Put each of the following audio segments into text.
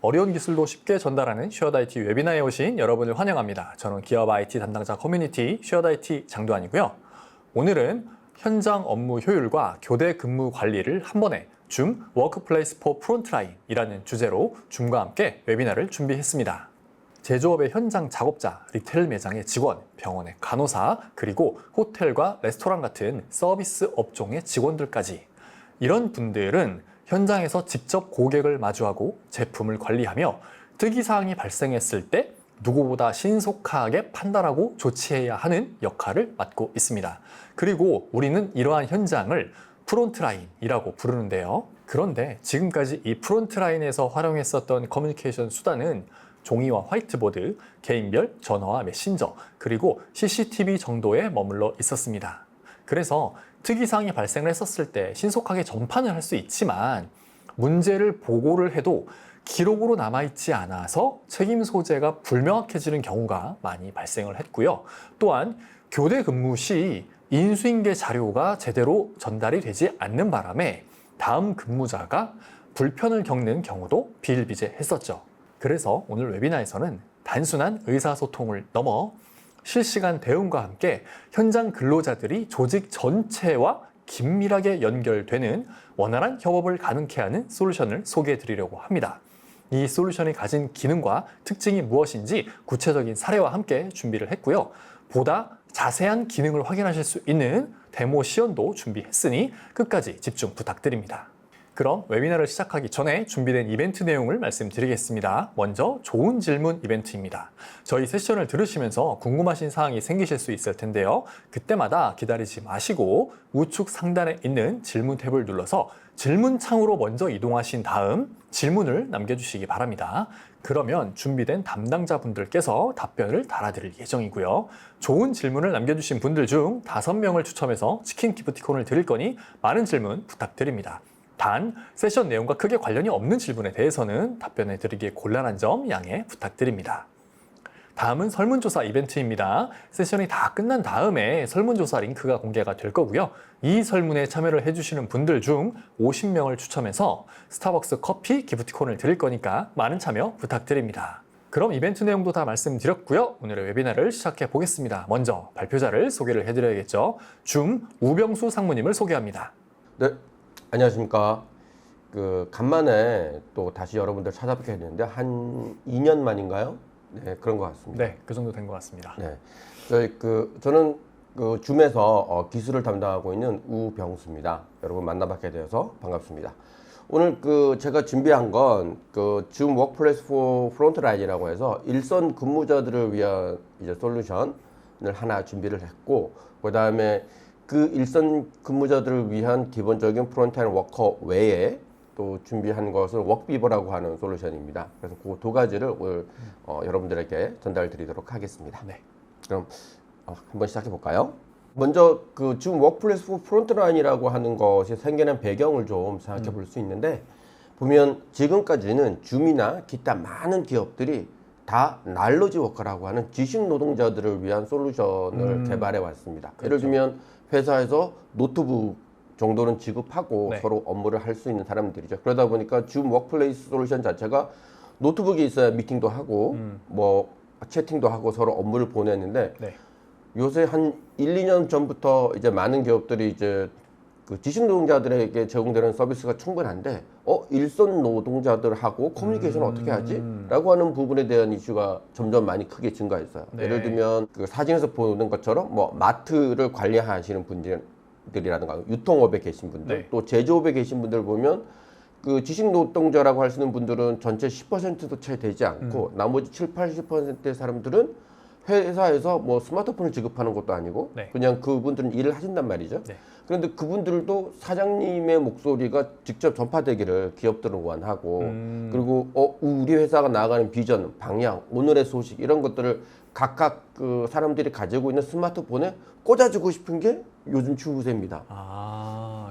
어려운 기술도 쉽게 전달하는 쉐어드 IT 웨비나에 오신 여러분을 환영합니다. 저는 기업 IT 담당자 커뮤니티 쉐어드 IT 장도환이고요. 오늘은 현장 업무 효율과 교대 근무 관리를 한 번에 줌 워크플레이스 포 프론트라인이라는 주제로 줌과 함께 웨비나를 준비했습니다. 제조업의 현장 작업자, 리테일 매장의 직원, 병원의 간호사, 그리고 호텔과 레스토랑 같은 서비스 업종의 직원들까지 이런 분들은 현장에서 직접 고객을 마주하고 제품을 관리하며 특이사항이 발생했을 때 누구보다 신속하게 판단하고 조치해야 하는 역할을 맡고 있습니다. 그리고 우리는 이러한 현장을 프론트라인이라고 부르는데요. 그런데 지금까지 이 프론트라인에서 활용했었던 커뮤니케이션 수단은 종이와 화이트보드, 개인별 전화와 메신저, 그리고 CCTV 정도에 머물러 있었습니다. 그래서 특이사항이 발생을 했었을 때 신속하게 전파는 할 수 있지만 문제를 보고를 해도 기록으로 남아있지 않아서 책임 소재가 불명확해지는 경우가 많이 발생을 했고요. 또한 교대 근무 시 인수인계 자료가 제대로 전달이 되지 않는 바람에 다음 근무자가 불편을 겪는 경우도 비일비재했었죠. 그래서 오늘 웨비나에서는 단순한 의사소통을 넘어 실시간 대응과 함께 현장 근로자들이 조직 전체와 긴밀하게 연결되는 원활한 협업을 가능케 하는 솔루션을 소개해 드리려고 합니다. 이 솔루션이 가진 기능과 특징이 무엇인지 구체적인 사례와 함께 준비를 했고요. 보다 자세한 기능을 확인하실 수 있는 데모 시연도 준비했으니 끝까지 집중 부탁드립니다. 그럼 웨비나를 시작하기 전에 준비된 이벤트 내용을 말씀드리겠습니다. 먼저 좋은 질문 이벤트입니다. 저희 세션을 들으시면서 궁금하신 사항이 생기실 수 있을 텐데요. 그때마다 기다리지 마시고 우측 상단에 있는 질문 탭을 눌러서 질문 창으로 먼저 이동하신 다음 질문을 남겨주시기 바랍니다. 그러면 준비된 담당자분들께서 답변을 달아드릴 예정이고요. 좋은 질문을 남겨주신 분들 중 5명을 추첨해서 치킨 기프티콘을 드릴 거니 많은 질문 부탁드립니다. 단, 세션 내용과 크게 관련이 없는 질문에 대해서는 답변해 드리기에 곤란한 점 양해 부탁드립니다. 다음은 설문조사 이벤트입니다. 세션이 다 끝난 다음에 설문조사 링크가 공개가 될 거고요. 이 설문에 참여를 해주시는 분들 중 50명을 추첨해서 스타벅스 커피 기프티콘을 드릴 거니까 많은 참여 부탁드립니다. 그럼 이벤트 내용도 다 말씀드렸고요. 오늘의 웨비나를 시작해 보겠습니다. 먼저 발표자를 소개를 해드려야겠죠. 줌 우병수 상무님을 소개합니다. 네, 안녕하십니까. 간만에 또 다시 여러분들 찾아뵙게 됐는데 한 2년 만인가요? 네, 그런 것 같습니다. 네, 그 정도 된 것 같습니다. 네, 저는 줌에서 기술을 담당하고 있는 우병수입니다. 여러분 만나뵙게 되어서 반갑습니다. 오늘 제가 준비한 건 줌 워크플레이스 포 프론트라인이라고 해서 일선 근무자들을 위한 이제 솔루션을 하나 준비를 했고, 그 다음에 그 일선 근무자들을 위한 기본적인 프론트라인 워커 외에 또 준비한 것은 워크비버라고 하는 솔루션입니다. 그래서 그 두 가지를 오늘 여러분들에게 전달 드리도록 하겠습니다. 네. 그럼 한번 시작해 볼까요? 먼저 줌 워크플레이스 포 프론트라인이라고 하는 것이 생겨난 배경을 좀 생각해 볼 수 있는데, 보면 지금까지는 줌이나 기타 많은 기업들이 다 날로지 워커라고 하는 지식 노동자들을 위한 솔루션을 개발해 왔습니다. 그렇죠. 예를 들면 회사에서 노트북 정도는 지급하고 네. 서로 업무를 할 수 있는 사람들이죠. 그러다 보니까 줌 워크플레이스 솔루션 자체가 노트북이 있어야 미팅도 하고 뭐 채팅도 하고 서로 업무를 보내는데, 네. 요새 한 1, 2년 전부터 이제 많은 기업들이 이제 지식 노동자들에게 제공되는 서비스가 충분한데 일선 노동자들하고 커뮤니케이션을 어떻게 하지? 라고 하는 부분에 대한 이슈가 점점 많이 크게 증가했어요. 네. 예를 들면 사진에서 보는 것처럼 뭐 마트를 관리하시는 분들이라든가 유통업에 계신 분들, 네. 또 제조업에 계신 분들 보면 지식 노동자라고 하시는 분들은 전체 10%도 채 되지 않고 나머지 7, 80%의 사람들은 회사에서 뭐 스마트폰을 지급하는 것도 아니고 네. 그냥 그분들은 일을 하신단 말이죠. 네. 그런데 그분들도 사장님의 목소리가 직접 전파되기를 기업들은 원하고, 그리고 우리 회사가 나아가는 비전, 방향, 오늘의 소식 이런 것들을 각각 사람들이 가지고 있는 스마트폰에 꽂아주고 싶은 게 요즘 추세입니다.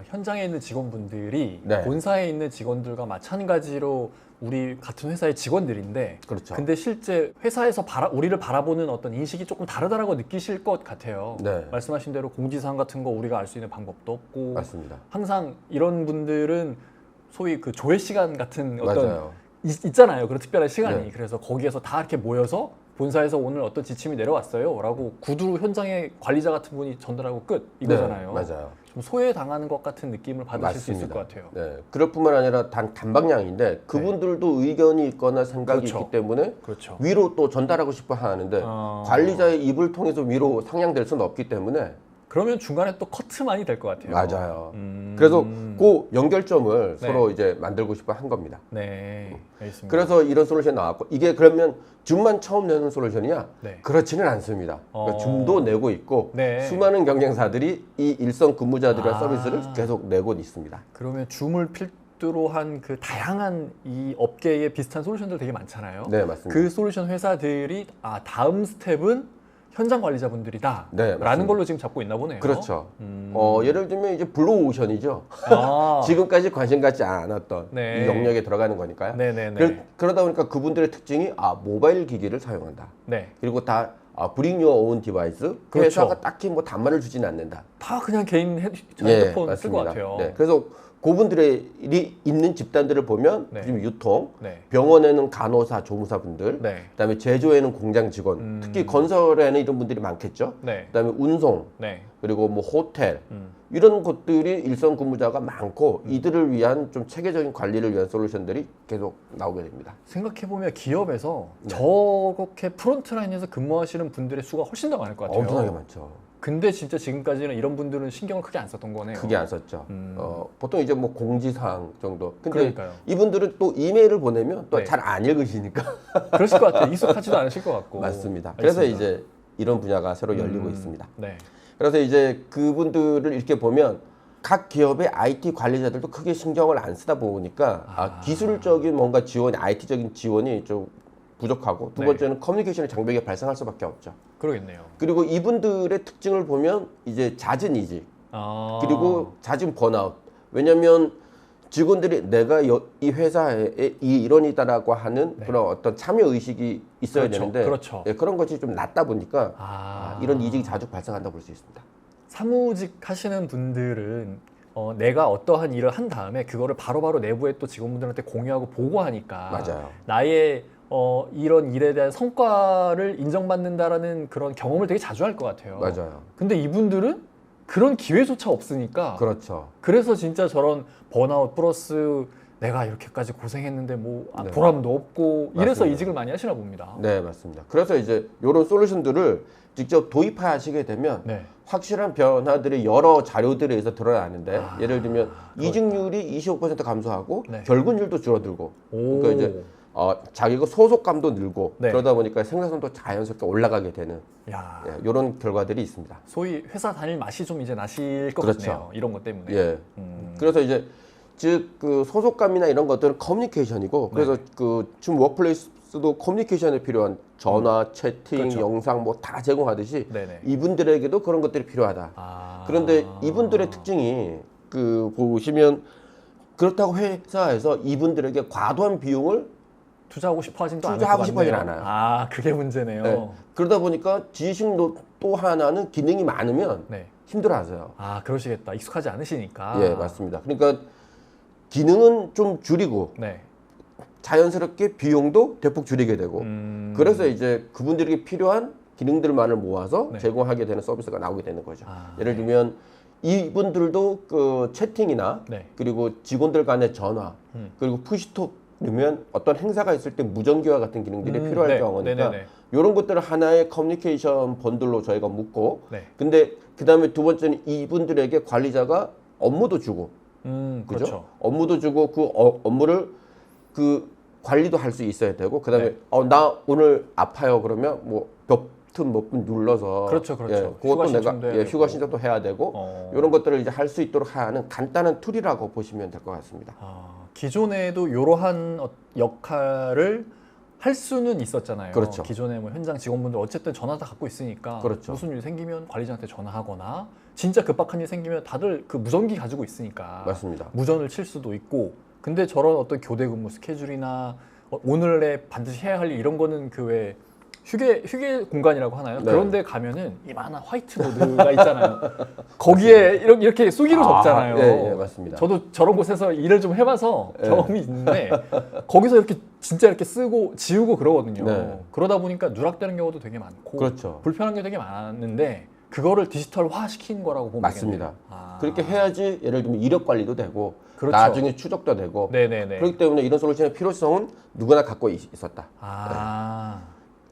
현장에 있는 직원분들이 네. 본사에 있는 직원들과 마찬가지로 우리 같은 회사의 직원들인데, 그렇죠. 근데 실제 회사에서 우리를 바라보는 어떤 인식이 조금 다르다라고 느끼실 것 같아요. 네. 말씀하신 대로 공지사항 같은 거 우리가 알 수 있는 방법도 없고, 맞습니다. 항상 이런 분들은 소위 그 조회 시간 같은 어떤 맞아요. 있잖아요. 그런 특별한 시간이. 네. 그래서 거기에서 다 이렇게 모여서 본사에서 오늘 어떤 지침이 내려왔어요. 라고 구두 현장에 관리자 같은 분이 전달하고 끝 이거잖아요. 네, 맞아요. 좀 소외당하는 것 같은 느낌을 받으실 수 있을 맞습니다. 것 같아요. 네, 그럴 뿐만 아니라 단방향인데 그분들도 의견이 있거나 생각이 그렇죠. 있기 때문에 그렇죠. 위로 또 전달하고 싶어 하는데 관리자의 입을 통해서 위로 상향될 수는 없기 때문에 그러면 중간에 또 커트만이 될 것 같아요. 맞아요. 그래서 그 연결점을 네. 서로 이제 만들고 싶어 한 겁니다. 네, 알겠습니다. 그래서 이런 솔루션이 나왔고 이게 그러면 줌만 처음 내는 솔루션이냐? 네. 그렇지는 않습니다. 그러니까 어. 줌도 내고 있고 네. 수많은 경쟁사들이 이 일선 근무자들의 아. 서비스를 계속 내고 있습니다. 그러면 줌을 필두로 한 그 다양한 이 업계에 비슷한 솔루션들 되게 많잖아요. 네, 맞습니다. 그 솔루션 회사들이 다음 스텝은 현장 관리자분들이다. 네, 라는 맞습니다. 걸로 지금 잡고 있나 보네요. 그렇죠. 예를 들면 이제 블루오션이죠. 아, 지금까지 관심 갖지 않았던 네. 이 영역에 들어가는 거니까요. 네네네. 그러다 보니까 그분들의 특징이 모바일 기기를 사용한다. 네. 그리고 다 bring your own device. 그렇죠. 회사가 딱히 뭐 단말을 주지는 않는다. 다 그냥 개인 핸드폰 쓸 것 맞습니다. 같아요. 네, 그래서 그분들이 있는 집단들을 보면 네. 지금 유통, 네. 병원에는 간호사, 조무사분들, 네. 그다음에 제조에는 공장 직원, 특히 건설에는 이런 분들이 많겠죠. 네. 그다음에 운송, 네. 그리고 뭐 호텔 이런 것들이 일선 근무자가 많고 이들을 위한 좀 체계적인 관리를 위한 솔루션들이 계속 나오게 됩니다. 생각해보면 기업에서 네. 저렇게 프론트라인에서 근무하시는 분들의 수가 훨씬 더 많을 것 같아요. 엄청나게 많죠. 근데 진짜 지금까지는 이런 분들은 신경을 크게 안 썼던 거네요. 크게 안 썼죠. 보통 이제 뭐 공지사항 정도. 근데 그러니까요. 이분들은 또 이메일을 보내면 또 네. 잘 안 읽으시니까. 그러실 것 같아요. 익숙하지도 않으실 것 같고. 맞습니다. 그래서 알겠습니다. 이제 이런 분야가 새로 열리고 있습니다. 네. 그래서 이제 그분들을 이렇게 보면 각 기업의 IT 관리자들도 크게 신경을 안 쓰다 보니까 기술적인 뭔가 지원이 IT적인 지원이 좀 부족하고 두 네. 번째는 커뮤니케이션의 장벽이 발생할 수밖에 없죠. 그러겠네요. 그리고 이분들의 특징을 보면 이제 잦은 이직 그리고 잦은 번아웃. 왜냐하면 직원들이 내가 이 회사의 이 일원이다라고 하는 그런 어떤 참여 의식이 있어야 그렇죠. 되는데 그렇죠. 예, 그런 것이 좀 낮다 보니까 이런 이직이 자주 발생한다 볼 수 있습니다. 사무직 하시는 분들은 내가 어떠한 일을 한 다음에 그거를 바로바로 내부에 또 직원분들한테 공유하고 보고하니까 맞아요. 나의 이런 일에 대한 성과를 인정받는다라는 그런 경험을 되게 자주 할 것 같아요. 맞아요. 근데 이분들은 그런 기회조차 없으니까 그렇죠. 그래서 진짜 저런 번아웃 플러스 내가 이렇게까지 고생했는데 뭐 네. 보람도 없고 이래서 맞습니다. 이직을 많이 하시나 봅니다. 네, 맞습니다. 그래서 이제 이런 솔루션들을 직접 도입하시게 되면 네. 확실한 변화들이 여러 자료들에 의해서 드러나는데 예를 들면 이직률이 25% 감소하고 네. 결근율도 줄어들고 오. 그러니까 이제 자기가 소속감도 늘고 네. 그러다 보니까 생산성도 자연스럽게 올라가게 되는 야, 이런 결과들이 있습니다. 소위 회사 다닐 맛이 좀 이제 나실 것 그렇죠. 같네요. 이런 것 때문에. 예. 그래서 이제 즉 그 소속감이나 이런 것들은 커뮤니케이션이고 그래서 그 줌 워크플레이스도 커뮤니케이션에 필요한 전화, 채팅, 그렇죠. 영상 뭐 다 제공하듯이 네네. 이분들에게도 그런 것들이 필요하다. 그런데 이분들의 특징이 그 보시면 그렇다고 회사에서 이분들에게 과도한 비용을 투자하고 싶어 하진 또 않을 투자하고 것 싶어 하진 같네요. 않아요. 그게 문제네요. 네. 그러다 보니까 지식도 또 하나는 기능이 많으면 네. 힘들어하세요. 그러시겠다. 익숙하지 않으시니까. 예, 맞습니다. 그러니까 기능은 좀 줄이고 네. 자연스럽게 비용도 대폭 줄이게 되고 그래서 음. 이제 그분들에게 필요한 기능들만을 모아서 네. 제공하게 되는 서비스가 나오게 되는 거죠. 아, 예를 들면 이분들도 그 채팅이나 네. 그리고 직원들 간의 전화 그리고 푸시톡이면 어떤 행사가 있을 때 무전기와 같은 기능들이 필요할 네. 경우니까 네네네. 이런 것들을 하나의 커뮤니케이션 번들로 저희가 묶고 네. 근데 그 다음에 두 번째는 이분들에게 관리자가 업무도 주고 그죠? 그렇죠. 업무도 주고 그 업무를 그 관리도 할 수 있어야 되고 그다음에 네. 나 오늘 아파요 그러면 뭐 버튼 몇 분 눌러서 그렇죠, 그렇죠. 예, 그것도 휴가 내가 신청도 해야 휴가 되고. 신청도 해야 되고 이런 것들을 이제 할 수 있도록 하는 간단한 툴이라고 보시면 될 것 같습니다. 기존에도 이러한 역할을 할 수는 있었잖아요. 그렇죠. 기존에 뭐 현장 직원분들 어쨌든 전화 다 갖고 있으니까 그렇죠. 무슨 일 생기면 관리자한테 전화하거나 진짜 급박한 일 생기면 다들 그 무전기 가지고 있으니까 맞습니다. 무전을 칠 수도 있고 근데 저런 어떤 교대 근무 스케줄이나 오늘에 반드시 해야 할 일 이런 거는 그 왜 휴게 공간이라고 하나요? 네. 그런데 가면은 이만한 화이트보드가 있잖아요. 거기에 이렇게 수기로 적잖아요. 예, 맞습니다. 저도 저런 곳에서 일을 좀 해봐서 네. 경험이 있는데 거기서 이렇게 진짜 이렇게 쓰고 지우고 그러거든요. 네. 그러다 보니까 누락되는 경우도 되게 많고 그렇죠. 불편한 게 되게 많은데 그거를 디지털화 시킨 거라고 보면 맞습니다. 되겠네요. 아. 그렇게 해야지 예를 들면 이력 관리도 되고 그렇죠. 나중에 추적도 되고 네네네. 그렇기 때문에 이런 솔루션의 필요성은 누구나 갖고 있었다.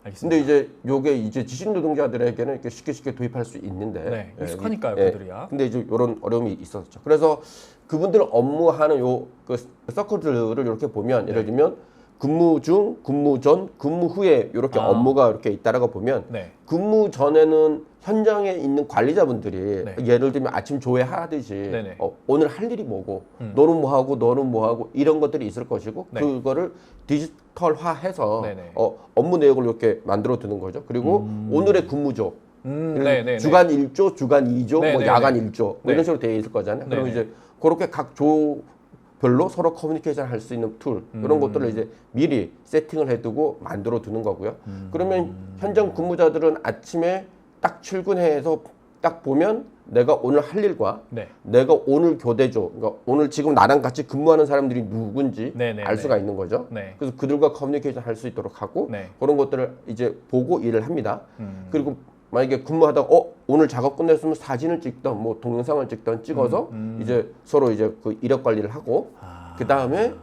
알겠습니다. 근데 이제 요게 이제 지식 노동자들에게는 이렇게 쉽게 도입할 수 있는데 네, 익숙하니까요, 예, 그들이야. 근데 이제 이런 어려움이 있었죠. 그래서 그분들 업무하는 그 서클들을 이렇게 보면 예를 들면 근무 중, 근무 전, 근무 후에 이렇게 업무가 이렇게 있다라고 보면 네. 근무 전에는 현장에 있는 관리자분들이 네. 예를 들면 아침 조회하듯이 네네. 오늘 할 일이 뭐고 너는 뭐 하고 너는 뭐 하고 이런 것들이 있을 것이고 네. 그거를 디지털화해서 네네. 업무 내역을 이렇게 만들어 두는 거죠. 그리고 오늘의 근무조 네네네. 주간 1조, 주간 2조, 뭐 네네네. 야간 1조 뭐 네. 이런 식으로 되어 있을 거잖아요. 그러면 네네. 이제 그렇게 각 조별로 서로 커뮤니케이션 할 수 있는 툴 이런 것들을 이제 미리 세팅을 해두고 만들어 두는 거고요. 그러면 현장 근무자들은 아침에 딱 출근해서 딱 보면 내가 오늘 할 일과 네. 내가 오늘 교대조, 그러니까 오늘 지금 나랑 같이 근무하는 사람들이 누군지 네네네. 알 수가 있는 거죠. 네. 그래서 그들과 커뮤니케이션 할 수 있도록 하고 네. 그런 것들을 이제 보고 일을 합니다. 그리고 만약에 근무하다가 오늘 작업 끝냈으면 사진을 찍던 뭐 동영상을 찍던 찍어서 이제 서로 이제 그 이력 관리를 하고 그 다음에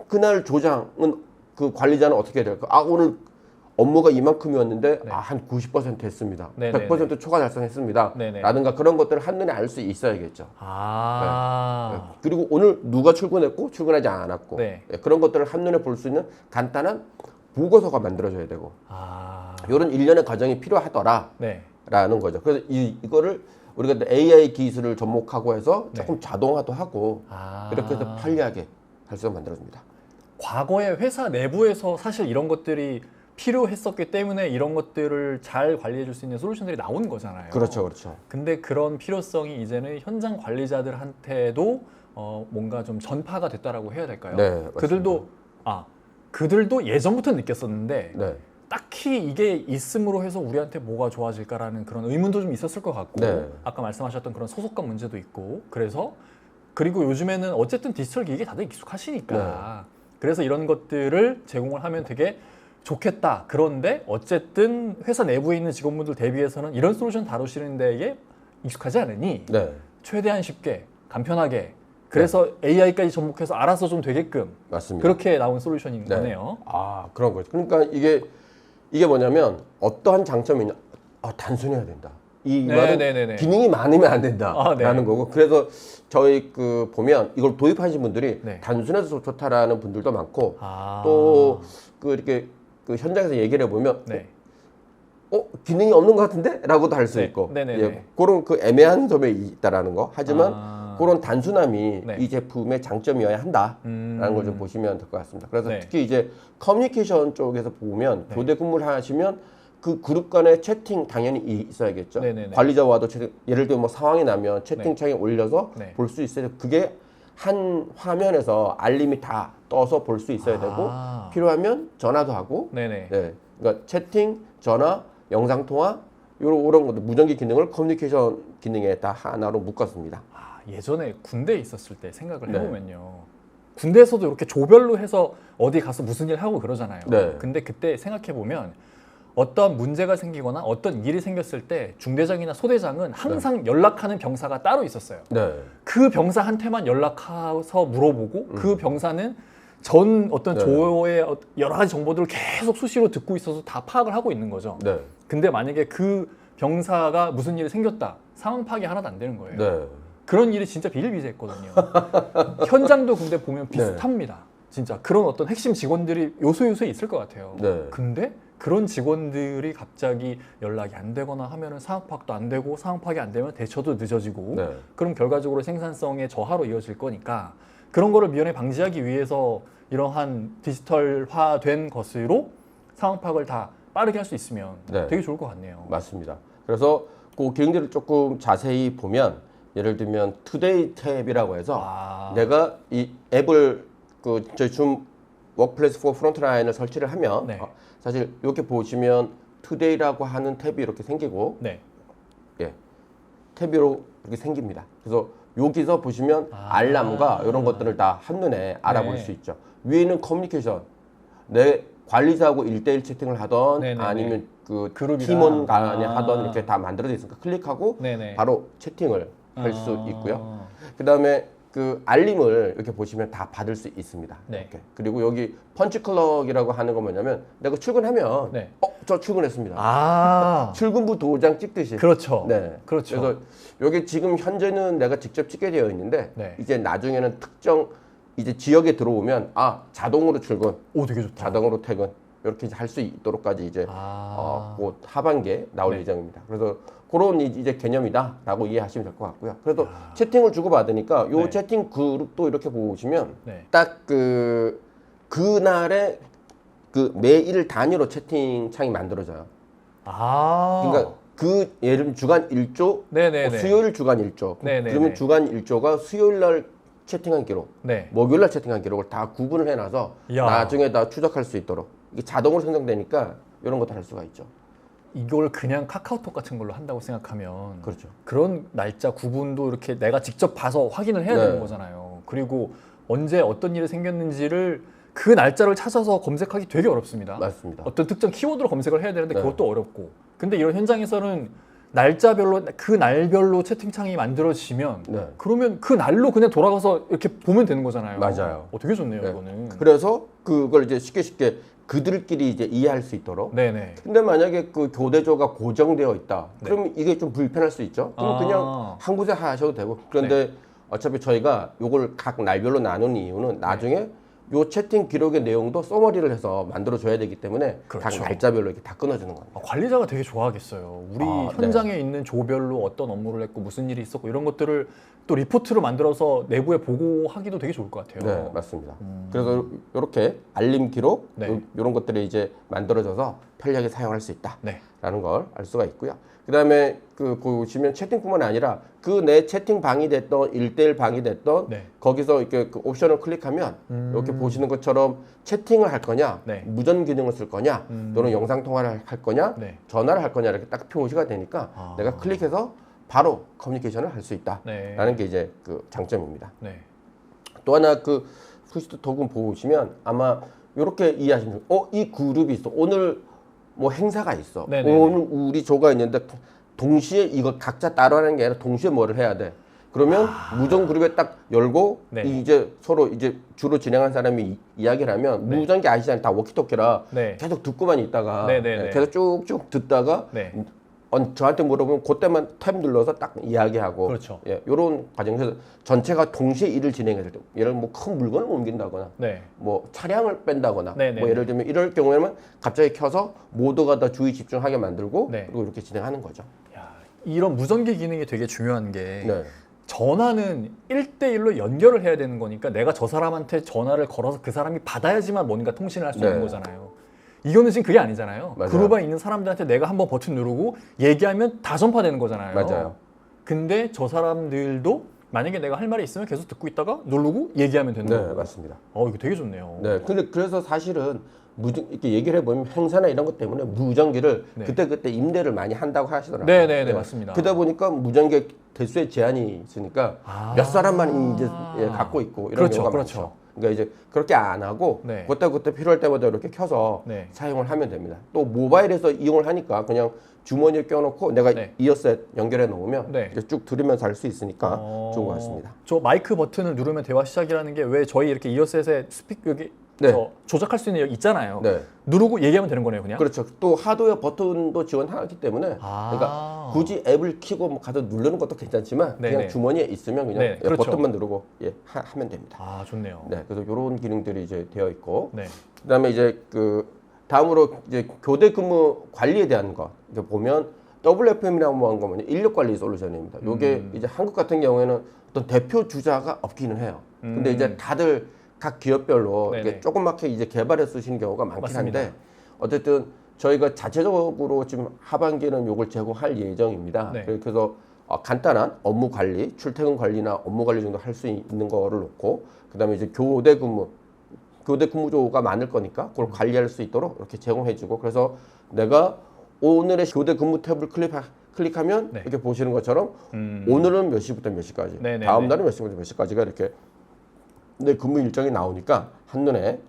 그날 조장은 그 관리자는 어떻게 해야 될까? 오늘 업무가 이만큼이었는데 한 90% 했습니다. 네네네. 100% 초과 달성했습니다. 네네. 라든가 그런 것들을 한눈에 알 수 있어야겠죠. 아. 네. 그리고 오늘 누가 출근했고 출근하지 않았고 네. 그런 것들을 한눈에 볼 수 있는 간단한 보고서가 만들어져야 되고 아. 이런 일련의 과정이 필요하더라 네. 라는 거죠. 그래서 이거를 우리가 AI 기술을 접목하고 해서 조금 자동화도 하고 이렇게 해서 편리하게 할 수 있게 만들어줍니다. 과거에 회사 내부에서 사실 이런 것들이 필요했었기 때문에 이런 것들을 잘 관리해 줄 수 있는 솔루션들이 나온 거잖아요. 그렇죠, 그렇죠. 근데 그런 필요성이 이제는 현장 관리자들한테도 뭔가 좀 전파가 됐다라고 해야 될까요? 네, 맞습니다. 그들도 예전부터 느꼈었는데 네, 딱히 이게 있음으로 해서 우리한테 뭐가 좋아질까라는 그런 의문도 좀 있었을 것 같고 네. 아까 말씀하셨던 그런 소속감 문제도 있고 그리고 요즘에는 어쨌든 디지털 기기에 다들 익숙하시니까 그래서 이런 것들을 제공을 하면 되게 좋겠다. 그런데 어쨌든 회사 내부에 있는 직원분들 대비해서는 이런 솔루션 다루시는 데에 익숙하지 않으니 네, 최대한 쉽게 간편하게 그래서 AI까지 접목해서 알아서 좀 되게끔 맞습니다. 그렇게 나온 솔루션인 네. 거네요. 그런 거죠. 그러니까 이게 뭐냐면 어떠한 장점이 있냐? 단순해야 된다. 이 말은 네네네네. 기능이 많으면 안 된다라는 네. 거고. 그래서 저희 보면 이걸 도입하신 분들이 네. 단순해서 좋다라는 분들도 많고 아. 또 이렇게 현장에서 얘기를 해보면 네. 기능이 없는 것 같은데? 라고도 할 수 네. 있고 네네네. 그런 애매한 점이 있다라는 거. 하지만 그런 단순함이 네. 이 제품의 장점이어야 한다라는 걸 좀 보시면 될 것 같습니다. 그래서 네. 특히 이제 커뮤니케이션 쪽에서 보면 네. 교대 근무를 하시면 그 그룹 간의 채팅 당연히 있어야겠죠. 네네네. 관리자와도 채팅, 예를 들면 뭐 상황이 나면 채팅창에 올려서 네. 볼 수 있어야 돼. 그게 한 화면에서 알림이 다 떠서 볼 수 있어야 되고 필요하면 전화도 하고 네네. 네. 그러니까 채팅, 전화, 영상 통화 이런 것들 무전기 기능을 커뮤니케이션 기능에 다 하나로 묶었습니다. 예전에 군대에 있었을 때 생각을 네. 해보면요. 군대에서도 이렇게 조별로 해서 어디 가서 무슨 일 하고 그러잖아요. 네. 근데 그때 생각해보면 어떤 문제가 생기거나 어떤 일이 생겼을 때 중대장이나 소대장은 항상 연락하는 병사가 따로 있었어요. 네. 그 병사한테만 연락해서 물어보고 그 병사는 전 어떤 네. 조의 여러 가지 정보들을 계속 수시로 듣고 있어서 다 파악을 하고 있는 거죠. 네. 근데 만약에 그 병사가 무슨 일이 생겼다. 상황 파악이 하나도 안 되는 거예요. 네. 그런 일이 진짜 비일비재했거든요. 현장도 근데 보면 비슷합니다. 진짜 그런 어떤 핵심 직원들이 요소요소에 있을 것 같아요. 네. 근데 그런 직원들이 갑자기 연락이 안 되거나 하면은 상황 파악도 안 되고 상황 파악이 안 되면 대처도 늦어지고 네. 그럼 결과적으로 생산성의 저하로 이어질 거니까 그런 거를 미연에 방지하기 위해서 이러한 디지털화된 것으로 상황 파악을 다 빠르게 할 수 있으면 네. 되게 좋을 것 같네요. 맞습니다. 그래서 그 기능들을 조금 자세히 보면 예를 들면 투데이 탭이라고 해서 내가 이 앱을 저희 줌 워크플레이스 포 프론트라인을 설치를 하면 네. 사실 이렇게 보시면 투데이라고 하는 탭이 이렇게 생기고 네. 예, 탭으로 이렇게 생깁니다. 그래서 여기서 보시면 알람과 이런 것들을 다 한눈에 알아볼 네. 수 있죠. 위에는 커뮤니케이션, 내 관리자하고 1대1 채팅을 하던 네네네. 아니면 그 그룹이랑. 팀원 간에 아. 하던 이렇게 다 만들어져 있으니까 클릭하고 네네. 바로 채팅을 할 수 아. 있고요. 그 다음에 그 알림을 이렇게 보시면 다 받을 수 있습니다. 네. 이렇게. 그리고 여기 펀치클럭이라고 하는 건 뭐냐면 내가 출근하면 네. 저 출근했습니다. 아. 출근부 도장 찍듯이. 그렇죠. 네. 그렇죠. 그래서 여기 지금 현재는 내가 직접 찍게 되어 있는데 네. 이제 나중에는 특정 이제 지역에 들어오면 자동으로 출근, 오, 되게 좋다. 자동으로 퇴근 이렇게 할 수 있도록까지 이제 곧 하반기에 나올 네. 예정입니다. 그래서 그런 이제 개념이다라고 이해하시면 될 것 같고요. 그래서 채팅을 주고 받으니까 요 네. 채팅 그룹도 이렇게 보시면 네. 딱 그날의 그 매일 단위로 채팅창이 만들어져요. 아. 그러니까 그 예를 들면 주간 1조, 네네네. 수요일 주간 1조. 네네네. 그러면 주간 1조가 수요일 날 채팅한 기록, 네. 목요일 날 채팅한 기록을 다 구분을 해놔서 이야. 나중에 다 추적할 수 있도록 이게 자동으로 생성되니까 이런 것도 할 수가 있죠. 이걸 그냥 카카오톡 같은 걸로 한다고 생각하면 그렇죠. 그런 날짜 구분도 이렇게 내가 직접 봐서 확인을 해야 네. 되는 거잖아요. 그리고 언제 어떤 일이 생겼는지를 그 날짜를 찾아서 검색하기 되게 어렵습니다. 맞습니다. 어떤 특정 키워드로 검색을 해야 되는데 네. 그것도 어렵고. 근데 이런 현장에서는 날짜별로 그 날별로 채팅창이 만들어지면 네. 그러면 그 날로 그냥 돌아가서 이렇게 보면 되는 거잖아요. 맞아요. 되게 좋네요, 네. 이거는. 그래서 그걸 이제 쉽게 그들끼리 이제 이해할 수 있도록. 네네. 근데 만약에 그 교대조가 고정되어 있다. 네. 그러면 이게 좀 불편할 수 있죠. 그럼 그냥 한 곳에 하셔도 되고. 그런데 네. 어차피 저희가 요걸 각 날별로 나눈 이유는 나중에 요 채팅 기록의 내용도 서머리를 해서 만들어 줘야 되기 때문에 그렇죠. 각 날짜별로 이렇게 다 끊어주는 겁니다. 관리자가 되게 좋아하겠어요. 우리 현장에 있는 조별로 어떤 업무를 했고 무슨 일이 있었고 이런 것들을 또 리포트로 만들어서 내부에 보고하기도 되게 좋을 것 같아요. 네, 맞습니다. 그래서 이렇게 알림 기록 네. 이런 것들이 이제 만들어져서 편리하게 사용할 수 있다라는 네. 걸 알 수가 있고요. 그다음에 그 보시면 채팅뿐만 아니라 그 내 채팅 방이 됐던 1대1 방이 됐던 네. 거기서 이렇게 그 옵션을 클릭하면 이렇게 보시는 것처럼 채팅을 할 거냐, 네. 무전 기능을 쓸 거냐, 또는 영상 통화를 할 거냐, 네. 전화를 할 거냐 이렇게 딱 표시가 되니까 내가 클릭해서 바로 커뮤니케이션을 할 수 있다라는 네. 게 이제 그 장점입니다. 네. 또 하나 그 푸시트 토큰 보시면 아마 이렇게 이해하시면 이 그룹이 있어. 오늘 뭐 행사가 있어. 네네네. 오늘 우리 조가 있는데 동시에 이거 각자 따로 하는 게 아니라 동시에 뭐를 해야 돼. 그러면 무전 그룹에 딱 열고 네. 이제 서로 이제 주로 진행한 사람이 이야기를 하면 무전기 아시잖아요. 다 워키토키라 네. 계속 듣고만 있다가 네네네. 계속 쭉쭉 듣다가 네. 저한테 물어보면 그때만 탭 눌러서 딱 이야기하고 그렇죠. 이런 과정에서 전체가 동시에 일을 진행해야 될 때 예를 들면 뭐 큰 물건을 옮긴다거나 네. 뭐 차량을 뺀다거나 네네네. 뭐 예를 들면 이럴 경우에는 갑자기 켜서 모두가 다 주의 집중하게 만들고 네. 그리고 이렇게 진행하는 거죠. 야, 이런 무전기 기능이 되게 중요한 게 네. 전화는 1대1로 연결을 해야 되는 거니까 내가 저 사람한테 전화를 걸어서 그 사람이 받아야지만 뭔가 통신을 할 수 있는 네. 거잖아요. 이거는 지금 그게 아니잖아요. 맞아요. 그룹에 있는 사람들한테 내가 한번 버튼 누르고 얘기하면 다 전파되는 거잖아요. 맞아요. 근데 저 사람들도 만약에 내가 할 말이 있으면 계속 듣고 있다가 누르고 얘기하면 되는 네, 거고. 맞습니다. 이거 되게 좋네요. 네, 근데 그래서 사실은 이렇게 얘기를 해보면 행사나 이런 것 때문에 무전기를 네. 그때 임대를 많이 한다고 하시더라고요. 네네네, 맞습니다. 그러다 보니까 무전기 대수의 제한이 있으니까 몇 사람만 이제 갖고 있고 이런 그렇죠, 경우가 그렇죠. 많죠. 그러니까 이제 그렇게 안 하고 네. 그때 필요할 때마다 이렇게 켜서 네. 사용을 하면 됩니다. 또 모바일에서 이용을 하니까 그냥 주머니에 껴놓고 내가 네. 이어셋 연결해 놓으면 네. 이제 쭉 들으면서 할 수 있으니까 좋은 것 같습니다. 저 마이크 버튼을 누르면 대화 시작이라는 게 왜 저희 이렇게 이어셋에 여기 네. 저 조작할 수 있는 여기 있잖아요. 네. 누르고 얘기하면 되는 거네요, 그냥. 그렇죠. 또 하드웨어 버튼도 지원하기 때문에 아. 그러니까 굳이 앱을 키고 뭐 가서 누르는 것도 괜찮지만 네네. 그냥 주머니에 있으면 그냥 네, 그렇죠. 버튼만 누르고 하면 됩니다. 아, 좋네요. 네, 그래서 이런 기능들이 이제 되어 있고 네. 그다음에 이제 그 다음으로 이제 교대 근무 관리에 대한 거 이제 보면 WFM이라고 하는 거면 인력 관리 솔루션입니다. 이게 이제 한국 같은 경우에는 어떤 대표 주자가 없기는 해요. 근데 이제 다들 각 기업별로 네네. 이렇게 조그맣게 이제 개발해 쓰시는 경우가 많긴 맞습니다. 한데 어쨌든 저희가 자체적으로 지금 하반기에는 이걸 제공할 예정입니다. 네. 그래서 간단한 업무 관리, 출퇴근 관리나 업무 관리 정도 할 수 있는 거를 놓고 그다음에 이제 교대 근무 교대 근무조가 많을 거니까 그걸 관리할 수 있도록 이렇게 제공해주고 그래서 내가 오늘의 교대 근무 탭을 클릭하면 네. 이렇게 보시는 것처럼 오늘은 몇 시부터 몇 시까지, 네네네. 다음 날은 몇 시부터 몇 시까지가 이렇게 내 근무 일정이 나오니까 한눈에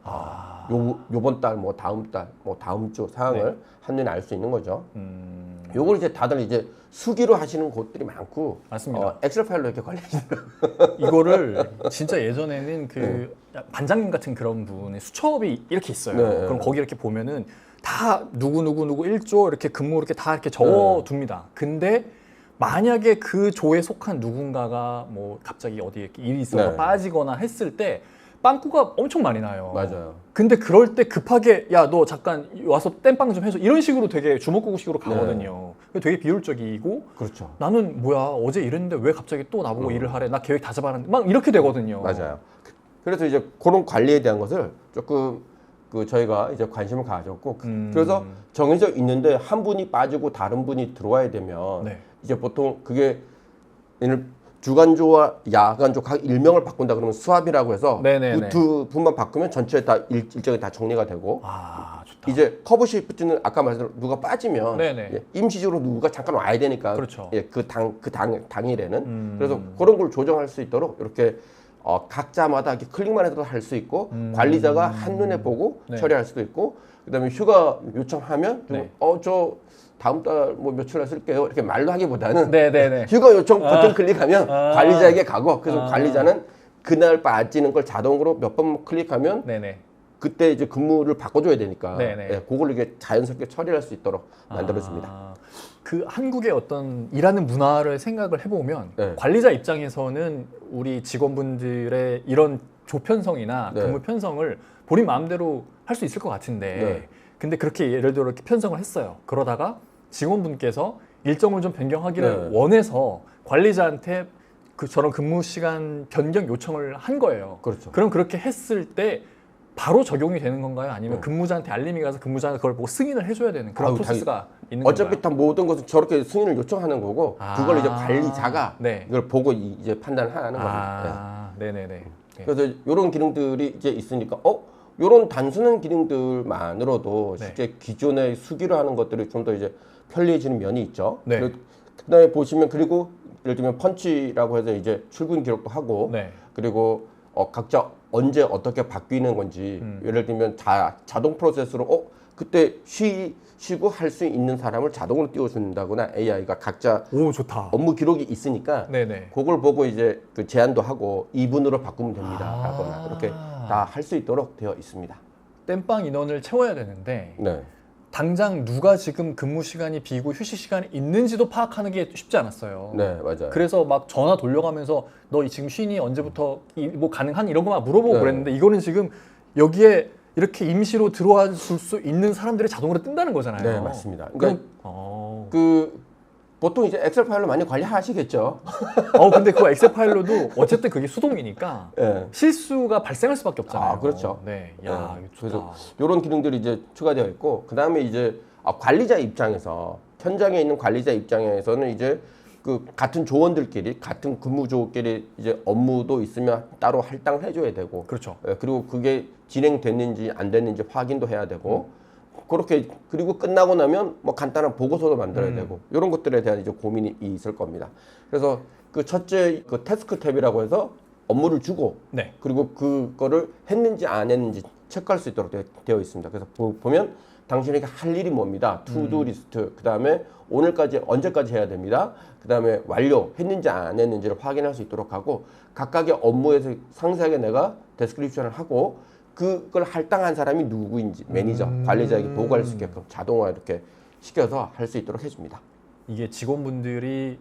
요번 달, 뭐 다음 달, 뭐 다음 주 상황을 네. 한눈에 알 수 있는 거죠. 요걸 이제 다들 이제 수기로 하시는 곳들이 많고, 맞습니다. 엑셀 파일로 이렇게 관리하시더라고요. 이거를 진짜 예전에는 그 반장님 같은 그런 분의 수첩이 이렇게 있어요. 네. 그럼 거기 이렇게 보면은 다 누구 1조 이렇게 근무 이렇게 다 이렇게 적어둡니다. 근데 만약에 그 조에 속한 누군가가 뭐 갑자기 어디에 일이 있어서 네. 빠지거나 했을 때 빵꾸가 엄청 많이 나요. 맞아요. 근데 그럴 때 급하게 야 너 잠깐 와서 땜빵 좀 해줘 이런 식으로 되게 주먹구구식으로 가거든요. 되게 비효율적이고 그렇죠. 나는 뭐야 어제 이랬는데 왜 갑자기 또 나보고 일을 하래 나 계획 다 잡아놨는데 막 이렇게 되거든요. 맞아요. 그래서 이제 그런 관리에 대한 것을 조금 그 저희가 이제 관심을 가졌고 그래서 정해져 있는데 한 분이 빠지고 다른 분이 들어와야 되면 네. 이제 보통 그게 주간조와 야간조 각 일명을 바꾼다 그러면 수합이라고 해서 네네네. 그 두 분만 바꾸면 전체 다 일정이 다 정리가 되고 아 좋다. 이제 커브 시프트는 아까 말씀드린 누가 빠지면 네네. 예, 임시적으로 누가 잠깐 와야 되니까 그렇죠. 예, 당일에는 그래서 그런 걸 조정할 수 있도록 이렇게 각자마다 이렇게 클릭만 해도 할 수 있고 관리자가 한눈에 보고 네. 처리할 수도 있고 그다음에 휴가 요청하면 네. 저 다음 달 뭐 며칠 날 쓸게요 이렇게 말로 하기보다는 네네네. 휴가 요청 버튼 클릭하면 아. 관리자에게 가고 그래서 관리자는 그날 빠지는 걸 자동으로 몇 번 클릭하면 네네. 그때 이제 근무를 바꿔줘야 되니까 네네. 예, 그걸 이렇게 자연스럽게 처리할 수 있도록 만들어줍니다. 그 한국의 어떤 일하는 문화를 생각을 해보면 네. 관리자 입장에서는 우리 직원분들의 이런 조편성이나 네. 근무 편성을 본인 마음대로 할 수 있을 것 같은데 네. 근데 그렇게 예를 들어 이렇게 편성을 했어요. 그러다가 직원분께서 일정을 좀 변경하기를 네. 원해서 관리자한테 저런 근무 시간 변경 요청을 한 거예요. 그렇죠. 그럼 그렇게 했을 때 바로 적용이 되는 건가요? 아니면 네. 근무자한테 알림이 가서 근무자가 그걸 보고 승인을 해줘야 되는 그런 아유, 프로세스가 있는 어차피 건가요? 다 모든 것은 저렇게 승인을 요청하는 거고 그걸 이제 관리자가 네. 이걸 보고 이제 판단하는 겁니다. 아, 네네네. 네. 네. 그래서 이런 기능들이 이제 있으니까 이런 단순한 기능들만으로도 네. 실제 기존의 수기로 하는 것들이 좀 더 이제 편리해지는 면이 있죠. 네. 그다음에 보시면 그리고 예를 들면 펀치라고 해서 이제 출근 기록도 하고 네. 그리고 각자 언제 어떻게 바뀌는 건지 예를 들면 자동 프로세스로 그때 쉬고 할 수 있는 사람을 자동으로 띄워준다거나 AI가 각자 오 좋다. 업무 기록이 있으니까 네네. 그걸 보고 이제 그 제한도 하고 2분으로 바꾸면 됩니다. 라거나 이렇게 다 할 수 있도록 되어 있습니다. 땜빵 인원을 채워야 되는데 네. 당장 누가 지금 근무 시간이 비고 휴식 시간이 있는지도 파악하는 게 쉽지 않았어요. 네, 맞아요. 그래서 막 전화 돌려가면서 너 지금 쉬니 언제부터 뭐 가능한 이런 거만 물어보고 네. 그랬는데 이거는 지금 여기에 이렇게 임시로 들어와 줄 수 있는 사람들이 자동으로 뜬다는 거잖아요. 네, 맞습니다. 그럼 그러니까 그 보통 이제 엑셀 파일로 많이 관리하시겠죠. 근데 그 엑셀 파일로도 어쨌든 그게 수동이니까 네. 실수가 발생할 수밖에 없잖아요. 아, 그렇죠. 네, 야, 네. 이거 좋다. 이런 기능들이 이제 추가되어 있고 그 다음에 이제 관리자 입장에서 현장에 있는 관리자 입장에서는 이제 그 같은 조원들끼리 같은 근무조끼리 이제 업무도 있으면 따로 할당을 해줘야 되고 그렇죠. 그리고 그게 진행됐는지 안 됐는지 확인도 해야 되고 그렇게 그리고 끝나고 나면 뭐 간단한 보고서도 만들어야 되고 이런 것들에 대한 이제 고민이 있을 겁니다. 그래서 그 첫째 그 태스크 탭이라고 해서 업무를 주고 네. 그리고 그거를 했는지 안 했는지 체크할 수 있도록 되어 있습니다. 그래서 보면 당신에게 할 일이 뭡니다. 투두 리스트, 그 다음에 오늘까지 언제까지 해야 됩니다. 그 다음에 완료 했는지 안 했는지를 확인할 수 있도록 하고 각각의 업무에서 상세하게 내가 데스크립션을 하고 그걸 할당한 사람이 누구인지 매니저, 관리자에게 보고할 수 있게끔 자동화 이렇게 시켜서 할 수 있도록 해줍니다. 이게 직원분들은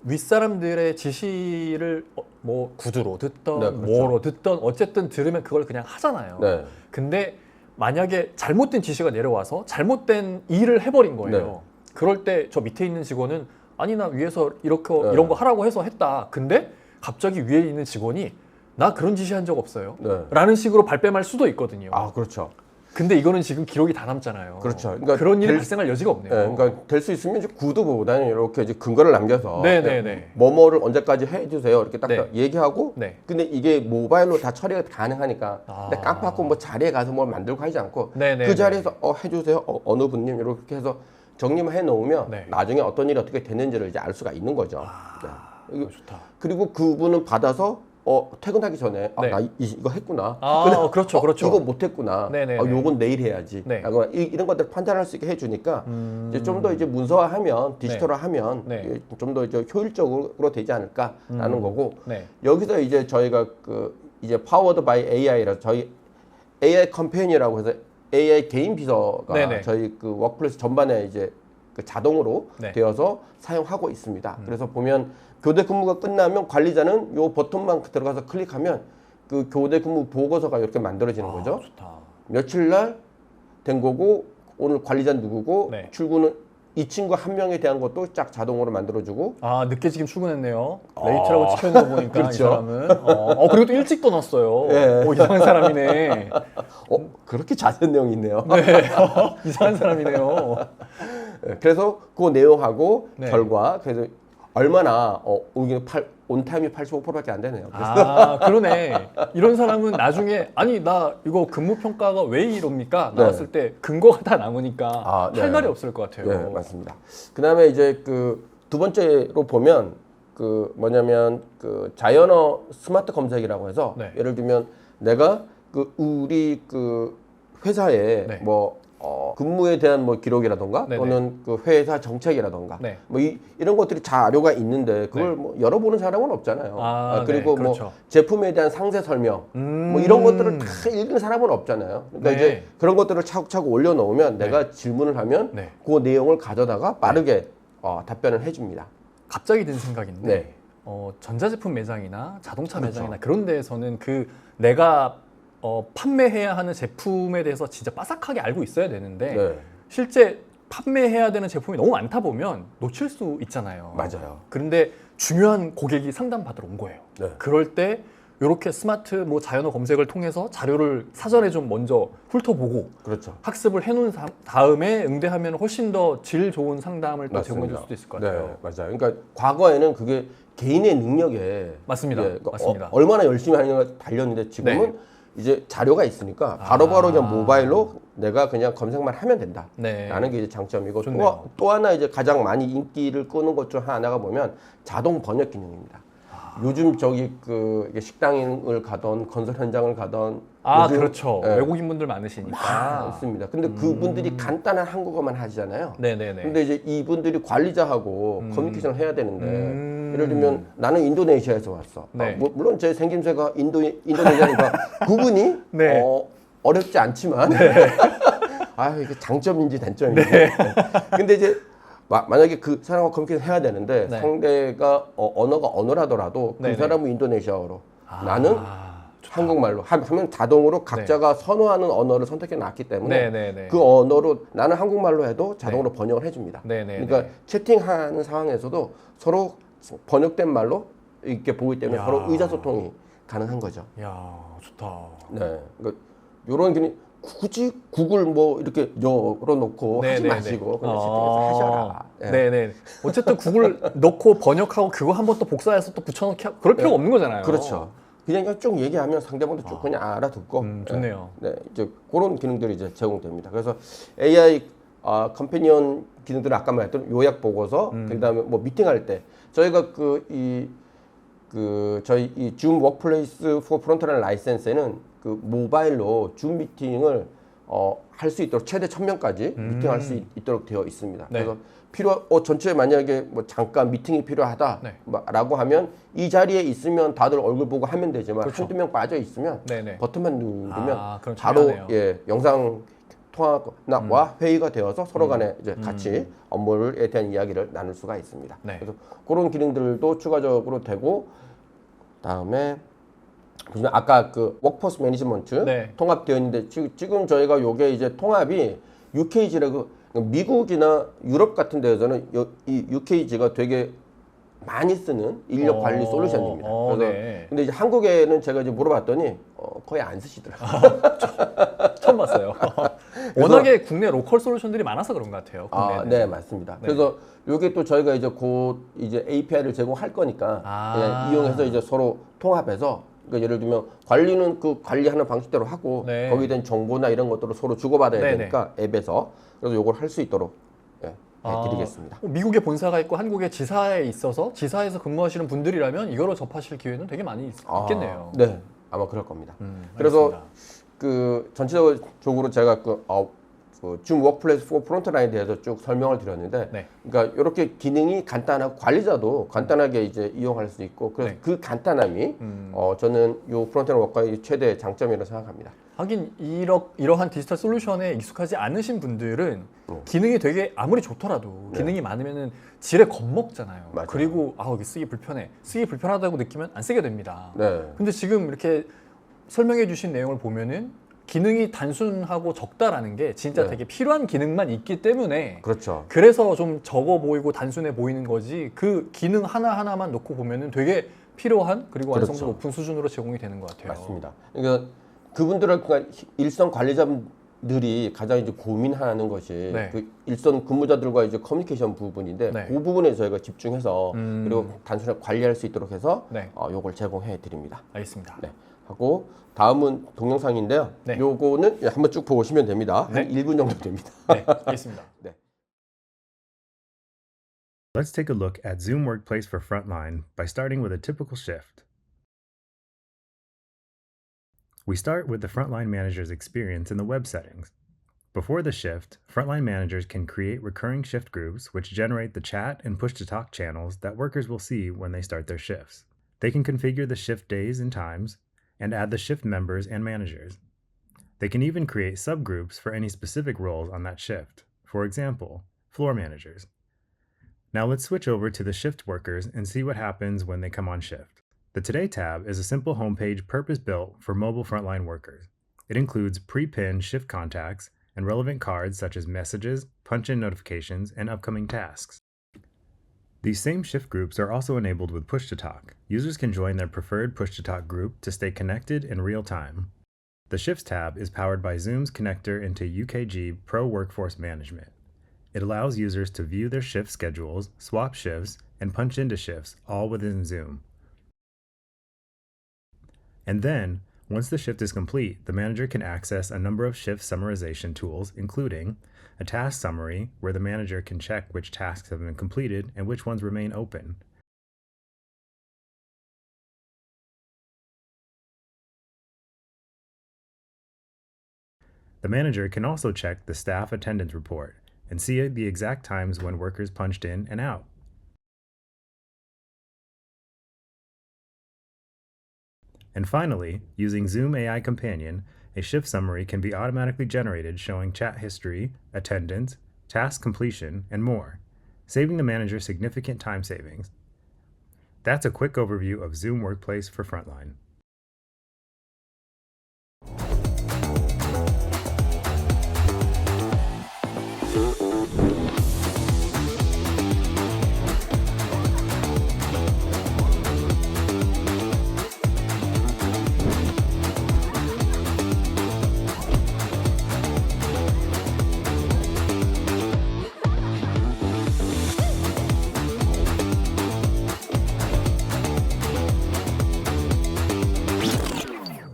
윗사람들의 지시를 뭐 구두로 듣던 네, 그렇죠. 뭐로 듣던 어쨌든 들으면 그걸 그냥 하잖아요. 네. 근데 만약에 잘못된 지시가 내려와서 잘못된 일을 해버린 거예요. 네. 그럴 때 저 밑에 있는 직원은 아니 나 위에서 이렇게 네. 이런 거 하라고 해서 했다. 근데 갑자기 위에 있는 직원이 나 그런 지시한 적 없어요. 네. 라는 식으로 발뺌할 수도 있거든요. 아, 그렇죠. 근데 이거는 지금 기록이 다 남잖아요. 그렇죠. 그러니까 그런 일이 발생할 여지가 없네요. 그러니까 될 수 있으면 이제 구두보다는 이렇게 이제 근거를 남겨서 네네네. 뭐뭐를 언제까지 해주세요 이렇게 딱 네. 얘기하고 네. 근데 이게 모바일로 다 처리가 가능하니까 아. 근데 깜빡하고 뭐 자리에 가서 뭘 만들고 하지 않고 네네네. 그 자리에서 해주세요 어느 분님 이렇게 해서 정리만 해놓으면 네. 나중에 어떤 일이 어떻게 됐는지를 이제 알 수가 있는 거죠. 네. 좋다. 그리고 그분은 받아서 퇴근하기 전에 네. 나 이거 했구나. 그렇죠, 그렇죠. 이거 못했구나. 네네네. 요건 내일 해야지. 네. 이런 것들 판단할 수 있게 해주니까 이제 좀 더 이제 문서화하면 디지털화하면 네. 좀 더 이제 효율적으로 되지 않을까라는 거고 네. 여기서 이제 저희가 이제 Powered by AI라 저희 AI 컴페니라고 해서 AI 개인 비서가 네네. 저희 그 워크플레이스 전반에 이제 그 자동으로 네. 되어서 사용하고 있습니다. 그래서 보면 교대 근무가 끝나면 관리자는 요 버튼만 들어가서 클릭하면 그 교대 근무 보고서가 이렇게 만들어지는 거죠. 좋다. 며칠 날 된 거고 오늘 관리자 누구고 네. 출근은 이 친구 한 명에 대한 것도 쫙 자동으로 만들어주고 늦게 지금 출근했네요. 레이트라고 찍혀 있는 거 보니까 그렇죠. 이 사람은. 그리고 또 일찍 떠났어요. 예. 이상한 사람이네. 그렇게 자세한 내용이 있네요. 네. 이상한 사람이네요. 그래서 그 내용하고 네. 결과 그래서 얼마나 이게 온타임이 85%밖에 안 되네요. 그러네. 이런 사람은 나중에 나 이거 근무 평가가 왜 이럽니까? 나왔을 때 근거가 다 남으니까 네. 할 말이 없을 것 같아요. 네, 맞습니다. 그다음에 이제 두 번째로 보면 뭐냐면 자연어 스마트 검색이라고 해서 네. 예를 들면 내가 우리 회사에 네. 뭐 근무에 대한 뭐 기록이라던가 네네. 또는 회사 정책이라던가 네. 뭐 이런 것들이 자료가 있는데 그걸 네. 뭐 열어보는 사람은 없잖아요. 그리고 네, 그렇죠. 뭐 제품에 대한 상세 설명 뭐 이런 것들을 다 읽는 사람은 없잖아요. 그러니까 네. 이제 그런 것들을 차곡차곡 올려놓으면 내가 질문을 하면 네. 그 내용을 가져다가 빠르게 답변을 해줍니다. 갑자기 든 생각인데 네. 전자제품 매장이나 자동차 그렇죠. 매장이나 그런 데에서는 내가 판매해야 하는 제품에 대해서 진짜 빠삭하게 알고 있어야 되는데 네. 실제 판매해야 되는 제품이 너무 많다 보면 놓칠 수 있잖아요. 맞아요. 그런데 중요한 고객이 상담 받으러 온 거예요. 네. 그럴 때 이렇게 스마트 자연어 검색을 통해서 자료를 사전에 좀 먼저 훑어보고 그렇죠. 학습을 해놓은 다음에 응대하면 훨씬 더 질 좋은 상담을 또 제공해 줄 수도 있을 것 같아요. 네, 맞아요. 그러니까 과거에는 그게 개인의 능력에 맞습니다. 그러니까 맞습니다. 얼마나 열심히 하느냐가 달렸는데 지금은 네. 이제 자료가 있으니까 바로바로 그냥 모바일로 내가 그냥 검색만 하면 된다. 네. 라는 게 이제 장점이고 좋네요. 또 하나 이제 가장 많이 인기를 끄는 것 중 하나가 보면 자동 번역 기능입니다. 요즘 이게 식당을 가던 건설 현장을 가던 요즘, 그렇죠. 예, 외국인 분들 많으시니까. 있습니다. 근데 그분들이 간단한 한국어만 하시잖아요. 네네네. 근데 이제 이분들이 관리자하고 커뮤니케이션을 해야 되는데 예를 들면 음. 나는 인도네시아에서 왔어. 네. 물론 제 생김새가 인도네시아니까 구분이 네. 어렵지 않지만 이게 장점인지 단점인지. 네. 근데 이제 만약에 그 사람과 커뮤니케이션 해야 되는데 네. 상대가 언어가 언어라더라도 그 네네. 사람은 인도네시아어로 나는 좋다. 한국말로 하면 자동으로 각자가 선호하는 언어를 선택해 놨기 때문에 네네네. 그 언어로 나는 한국말로 해도 자동으로 번역을 해줍니다. 네네네. 그러니까 채팅하는 상황에서도 서로 번역된 말로 이렇게 보기 때문에 야. 서로 의사소통이 가능한 거죠. 이야, 좋다. 네, 그러니까 이런 기능 굳이 구글 뭐 이렇게 열어놓고 하지 네네네. 마시고 그냥 채팅해서 하셔라. 예. 네네. 어쨌든 구글 넣고 번역하고 그거 한번 또 복사해서 또 붙여넣기 그럴 필요가 없는 거잖아요. 그렇죠. 그냥 쭉 얘기하면 상대방도 쭉 그냥 알아듣고. 좋네요. 네, 이제 그런 기능들이 이제 제공됩니다. 그래서 AI 컴패니언 기능들은 아까 말했던 요약 보고서, 그다음에 뭐 미팅할 때 저희가 저희 이 줌 워크플레이스 포 프론트라는 라이센스에는 모바일로 줌 미팅을 할 수 있도록 최대 1000명까지 미팅할 수 있도록 되어 있습니다. 네. 그래서 전체 만약에 뭐 잠깐 미팅이 필요하다 네. 라고 하면 이 자리에 있으면 다들 얼굴 보고 하면 되지만 그렇죠. 한두 명 빠져 있으면 네네. 버튼만 누르면 그럼 바로 중요하네요. 영상 통화와 회의가 되어서 서로 간에 이제 같이 업무에 대한 이야기를 나눌 수가 있습니다. 네. 그래서 그런 기능들도 추가적으로 되고 다음에 보시면 아까 워크포스 매니지먼트 네. 통합되어 있는데 지금 저희가 요게 이제 통합이 UKG라고 미국이나 유럽 같은 데에서는 이 UKG가 되게 많이 쓰는 인력 관리 솔루션입니다. 그래서 네. 근데 이제 한국에는 제가 이제 물어봤더니 거의 안 쓰시더라고요. 처음 봤어요. 워낙에 국내 로컬 솔루션들이 많아서 그런 것 같아요. 국내는. 네, 맞습니다. 네. 그래서 요게 또 저희가 이제 곧 이제 API를 제공할 거니까 그냥 이용해서 이제 서로 통합해서 그러니까 예를 들면 관리는 그 관리하는 방식대로 하고 네. 거기에 대한 정보나 이런 것들을 서로 주고받아야 네네. 되니까 앱에서 그래서 요걸 할 수 있도록 드리겠습니다. 미국에 본사가 있고 한국에 지사에 있어서 지사에서 근무하시는 분들이라면 이걸로 접하실 기회는 되게 많이 있겠네요. 네, 아마 그럴 겁니다. 그래서 알겠습니다. 그 전체적으로 제가 줌 워크플레이스 4 프론트라인에 대해서 쭉 설명을 드렸는데, 네. 그러니까 이렇게 기능이 간단하고 관리자도 간단하게 이제 이용할 수 있고, 그래서 네. 그 간단함이 저는 이 프론트라인 워크의 최대 장점이라고 생각합니다. 하긴 이러한 디지털 솔루션에 익숙하지 않으신 분들은 기능이 되게 아무리 좋더라도 네. 기능이 많으면은 질에 겁먹잖아요. 맞아요. 그리고 이게 쓰기 불편해. 쓰기 불편하다고 느끼면 안 쓰게 됩니다. 네, 근데 지금 이렇게 설명해 주신 내용을 보면은 기능이 단순하고 적다라는 게 진짜 네. 되게 필요한 기능만 있기 때문에 그렇죠. 그래서 좀 적어 보이고 단순해 보이는 거지 그 기능 하나하나만 놓고 보면은 되게 필요한 그리고 완성도 그렇죠. 높은 수준으로 제공이 되는 것 같아요. 맞습니다. 그러니까 그분들은 그러니까 일선 관리자들이 가장 이제 고민하는 것이 네. 그 일선 근무자들과 이제 커뮤니케이션 부분인데 네. 그 부분에 저희가 집중해서 그리고 단순하게 관리할 수 있도록 해서 네. 요걸 제공해 드립니다. 알겠습니다. 네. 하고 다음은 동영상인데요. 네. 요거는 한번 쭉 보시면 됩니다. 네. 한 1분 정도 됩니다. 네, 알겠습니다. 네. Let's take a look at Zoom Workplace for Frontline by starting with a typical shift. We start with the Frontline Manager's experience in the web settings. Before the shift, Frontline Managers can create recurring shift groups which generate the chat and push-to-talk channels that workers will see when they start their shifts. They can configure the shift days and times, and add the shift members and managers. They can even create subgroups for any specific roles on that shift, for example, floor managers. Now let's switch over to the shift workers and see what happens when they come on shift. The Today tab is a simple homepage purpose-built for mobile frontline workers. It includes pre-pinned shift contacts and relevant cards such as messages, punch-in notifications, and upcoming tasks. These same shift groups are also enabled with push-to-talk. Users can join their preferred push-to-talk group to stay connected in real time. The Shifts tab is powered by Zoom's connector into UKG Pro Workforce Management. It allows users to view their shift schedules, swap shifts, and punch into shifts all within Zoom. And then, once the shift is complete, the manager can access a number of shift summarization tools, including a task summary where the manager can check which tasks have been completed and which ones remain open. The manager can also check the staff attendance report and see the exact times when workers punched in and out. And finally, using Zoom AI Companion, a shift summary can be automatically generated showing chat history, attendance, task completion, and more, saving the manager significant time savings. That's a quick overview of Zoom Workplace for Frontline.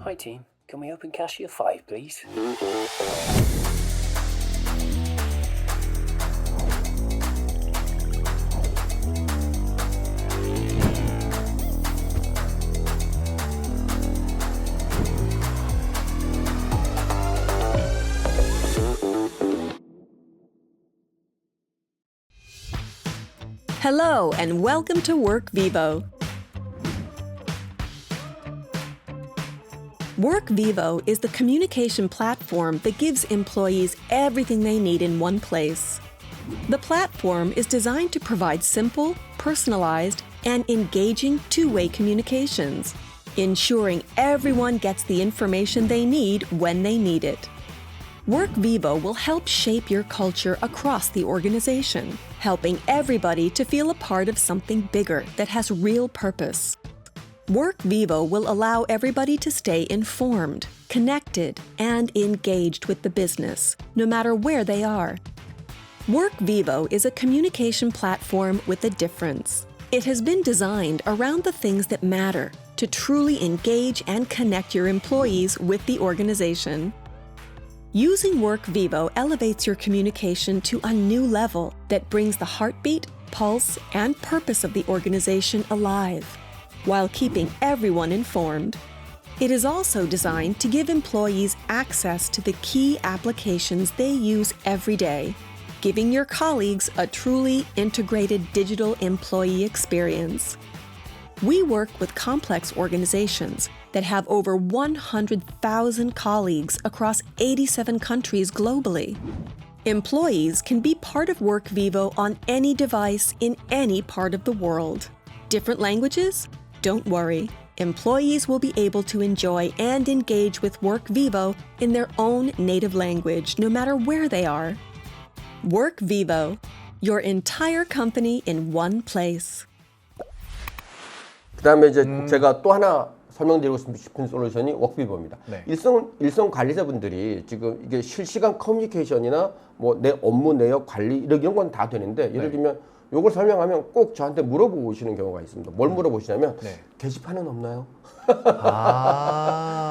Hi team, can we open cashier 5 please? Hello and welcome to WorkVivo. WorkVivo is the communication platform that gives employees everything they need in one place. The platform is designed to provide simple, personalized, and engaging two-way communications, ensuring everyone gets the information they need when they need it. WorkVivo will help shape your culture across the organization, helping everybody to feel a part of something bigger that has real purpose. WorkVivo will allow everybody to stay informed, connected, and engaged with the business, no matter where they are. WorkVivo is a communication platform with a difference. It has been designed around the things that matter to truly engage and connect your employees with the organization. Using WorkVivo elevates your communication to a new level that brings the heartbeat, pulse, and purpose of the organization alive, while keeping everyone informed. It is also designed to give employees access to the key applications they use every day, giving your colleagues a truly integrated digital employee experience. We work with complex organizations that have over 100,000 colleagues across 87 countries globally. Employees can be part of WorkVivo on any device in any part of the world. Different languages? Don't worry. Employees will be able to enjoy and engage with WorkVivo in their own native language, no matter where they are. WorkVivo, your entire company in one place. 그다음에 이제 제가 또 하나 설명드리고 싶은 솔루션이 워크비버입니다. 네. 일선 관리자분들이 지금 이게 실시간 커뮤니케이션이나 뭐 내 업무 내역 관리 이런 건 다 되는데 예를 들면 요걸 설명하면 꼭 저한테 물어보시는 경우가 있습니다. 뭘 물어보시냐면 게시판은 없나요?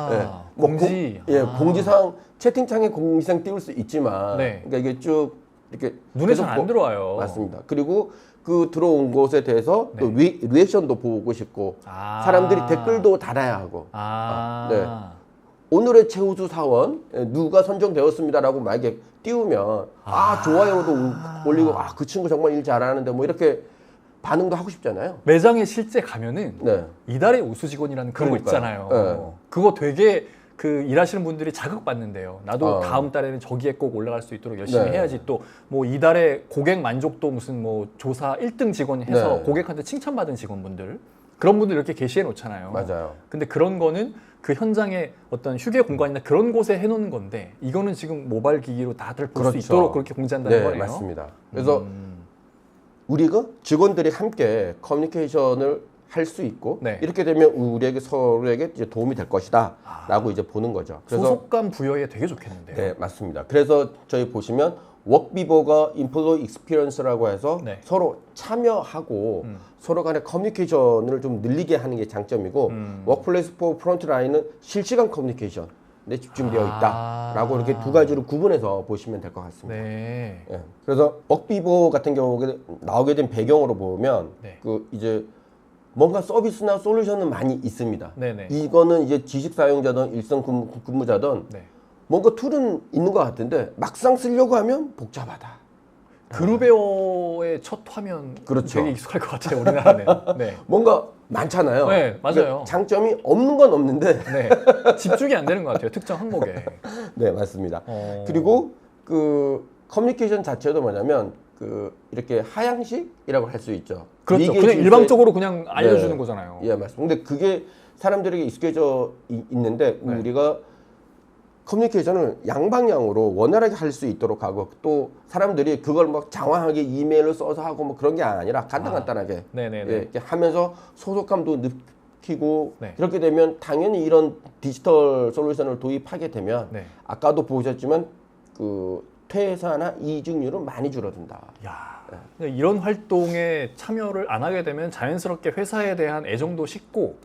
네. 뭐 공지. 공지사항 채팅창에 공지사항 띄울 수 있지만 그러니까 이게 쭉 이렇게 눈에 잘 안 들어와요. 맞습니다. 그리고 그 들어온 것에 대해서 또 리액션도 보고 싶고 사람들이 댓글도 달아야 하고 오늘의 최우수 사원 누가 선정되었습니다라고 만약에 띄우면 좋아요도 올리고 그 친구 정말 일 잘하는데 뭐 이렇게 반응도 하고 싶잖아요. 매장에 실제 가면은 이달의 우수 직원이라는 그런 거 있잖아요. 네. 그거 되게 그 일하시는 분들이 자극받는데요. 나도 다음 달에는 저기에 꼭 올라갈 수 있도록 열심히 해야지. 또 뭐 이달에 고객 만족도 무슨 뭐 조사 1등 직원 해서 고객한테 칭찬받은 직원분들 그런 분들 이렇게 게시해 놓잖아요. 맞아요. 근데 그런 거는 그 현장에 어떤 휴게 공간이나 그런 곳에 해놓는 건데 이거는 지금 모바일 기기로 다들 볼 수 있도록 그렇게 공지한다는 거네요. 맞습니다. 그래서 우리가 직원들이 함께 커뮤니케이션을 할 수 있고 이렇게 되면 우리에게 서로에게 이제 도움이 될 것이다라고 이제 보는 거죠. 그래서 소속감 부여에 되게 좋겠는데요. 네, 맞습니다. 그래서 저희 보시면 워크비버가 인플로이 익스피리언스라고 해서 서로 참여하고 서로 간의 커뮤니케이션을 좀 늘리게 하는 게 장점이고 워크플레이스 포 프론트라인은 실시간 커뮤니케이션에 집중되어 있다라고 이렇게 두 가지로 구분해서 보시면 될 것 같습니다. 네. 예, 그래서 워크비버 같은 경우에 나오게 된 배경으로 보면 그 이제 뭔가 서비스나 솔루션은 많이 있습니다. 이거는 이제 지식 사용자든 일선 근무자든 뭔가 툴은 있는 것 같은데 막상 쓰려고 하면 복잡하다. 그루베어의 첫 화면 되게 익숙할 것 같아요. 우리나라는. 뭔가 많잖아요. 네, 맞아요. 그러니까 장점이 없는 건 없는데 집중이 안 되는 것 같아요. 특정 항목에. 네, 맞습니다. 그리고 그 커뮤니케이션 자체도 뭐냐면 그 이렇게 하향식이라고 할 수 있죠. 그렇죠. 그냥 일방적으로 그냥 알려주는 거잖아요. 예, 맞습니다. 근데 그게 사람들에게 익숙해져 있는데 우리가 커뮤니케이션을 양방향으로 원활하게 할 수 있도록 하고 또 사람들이 그걸 막 장황하게 이메일을 써서 하고 뭐 그런 게 아니라 간단하게 이렇게 하면서 소속감도 느끼고 그렇게 되면 당연히 이런 디지털 솔루션을 도입하게 되면 아까도 보셨지만 그 퇴사나 이직률은 많이 줄어든다. 이런 활동에 참여를 안 하게 되면 자연스럽게 회사에 대한 애정도 식고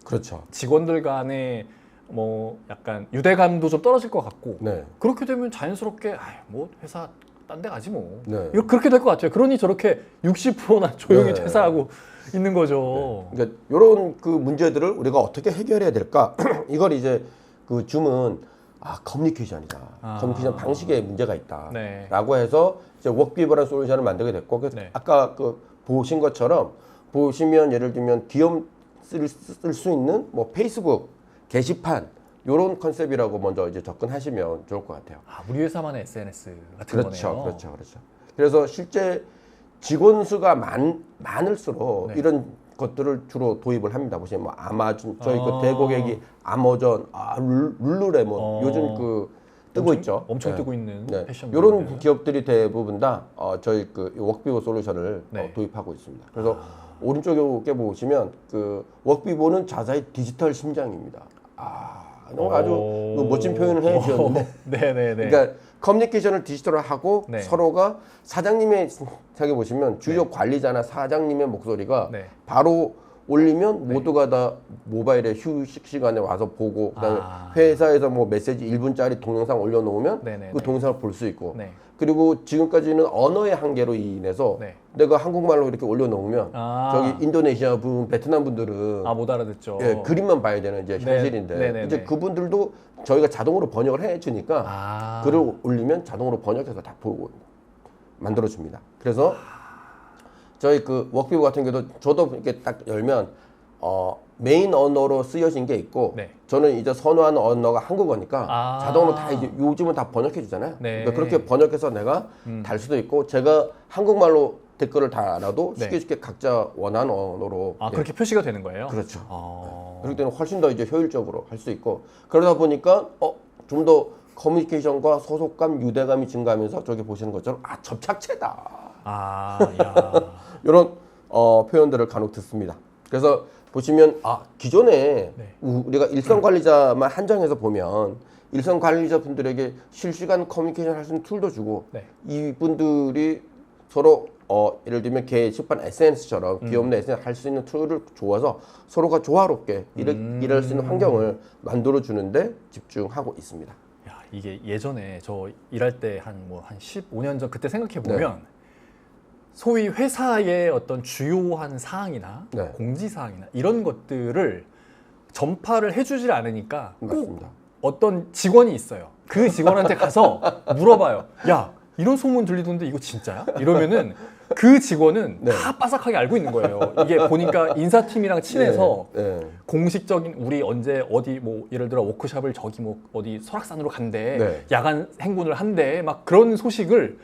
직원들 간의 뭐 약간 유대감도 좀 떨어질 것 같고 그렇게 되면 자연스럽게 뭐 회사 딴 데 가지 뭐 이거 그렇게 될 것 같아요. 그러니 저렇게 60%나 조용히 퇴사하고 있는 거죠. 그러니까 이런 그 문제들을 우리가 어떻게 해결해야 될까? 이걸 이제 그 줌은 커뮤니케이션이다. 커뮤니케이션 방식에 문제가 있다. 라고 해서 이제 워크비버라는 솔루션을 만들게 됐고 아까 그 보신 것처럼 보시면 예를 들면 기업 쓸 수 있는 뭐 페이스북 게시판 이런 컨셉이라고 먼저 이제 접근하시면 좋을 것 같아요. 우리 회사만의 SNS 같은 거네요. 그렇죠. 그래서 실제 직원 수가 많을수록 이런 것들을 주로 도입을 합니다. 보시면 뭐 아마존 저희 그 대고객이 아마존, 룰루레몬 요즘 그 뜨고 있죠. 엄청 네. 뜨고 있는 네. 패션. 이런 브랜드. 기업들이 대부분 다 저희 그 워크비보 솔루션을 네. 도입하고 있습니다. 그래서 오른쪽에 보시면 그 워크비보는 자사의 디지털 심장입니다. 아주 그 멋진 표현을 해주셨는데, 네네네. 그러니까 커뮤니케이션을 디지털화하고 네. 서로가 사장님의 생각해 보시면 주요 관리자나 사장님의 목소리가 네. 바로 올리면 모두가 다 모바일에 휴식 시간에 와서 보고 그다음에 아. 회사에서 뭐 메시지 1분짜리 동영상 올려놓으면 네네네. 그 동영상을 볼 수 있고 네. 그리고 지금까지는 언어의 한계로 인해서 네. 내가 한국말로 이렇게 올려놓으면 아. 저기 인도네시아 분, 베트남 분들은 못 알아듣죠. 예, 그림만 봐야 되는 이제 네. 현실인데 네네네. 이제 그분들도 저희가 자동으로 번역을 해주니까 글을 올리면 자동으로 번역해서 다 보고 만들어줍니다. 그래서 저희 그 워크비보 같은 경우도 저도 이렇게 딱 열면 메인 언어로 쓰여진 게 있고 네. 저는 이제 선호하는 언어가 한국어니까 자동으로 다 이제 요즘은 다 번역해 주잖아요. 네. 그러니까 그렇게 번역해서 내가 달 수도 있고 제가 한국말로 댓글을 달아도 네. 쉽게 각자 원하는 언어로 그렇게 표시가 되는 거예요? 그렇죠. 아. 그렇기 때문에 훨씬 더 이제 효율적으로 할 수 있고 그러다 보니까 좀 더 커뮤니케이션과 소속감, 유대감이 증가하면서 저기 보시는 것처럼 접착체다. 야. 이런 표현들을 간혹 듣습니다. 그래서 보시면 기존에 네. 우리가 일선 관리자만 한정해서 보면 일선 관리자 분들에게 실시간 커뮤니케이션 할 수 있는 툴도 주고 네. 이분들이 서로 예를 들면 게시판 SNS처럼 기업 내 SNS 할 수 있는 툴을 주어서 서로가 조화롭게 일할 수 있는 환경을 만들어 주는데 집중하고 있습니다. 야, 이게 예전에 저 일할 때 한 15년 전 그때 생각해 보면 소위 회사의 어떤 주요한 사항이나 네. 공지 사항이나 이런 것들을 전파를 해주질 않으니까 꼭 맞습니다. 어떤 직원이 있어요. 그 직원한테 가서 물어봐요. 야, 이런 소문 들리던데 이거 진짜야? 이러면은 그 직원은 다 빠삭하게 알고 있는 거예요. 이게 보니까 인사팀이랑 친해서 네. 공식적인 우리 언제 어디 뭐 예를 들어 워크숍을 저기 뭐 어디 설악산으로 간대, 네. 야간 행군을 한대, 막 그런 소식을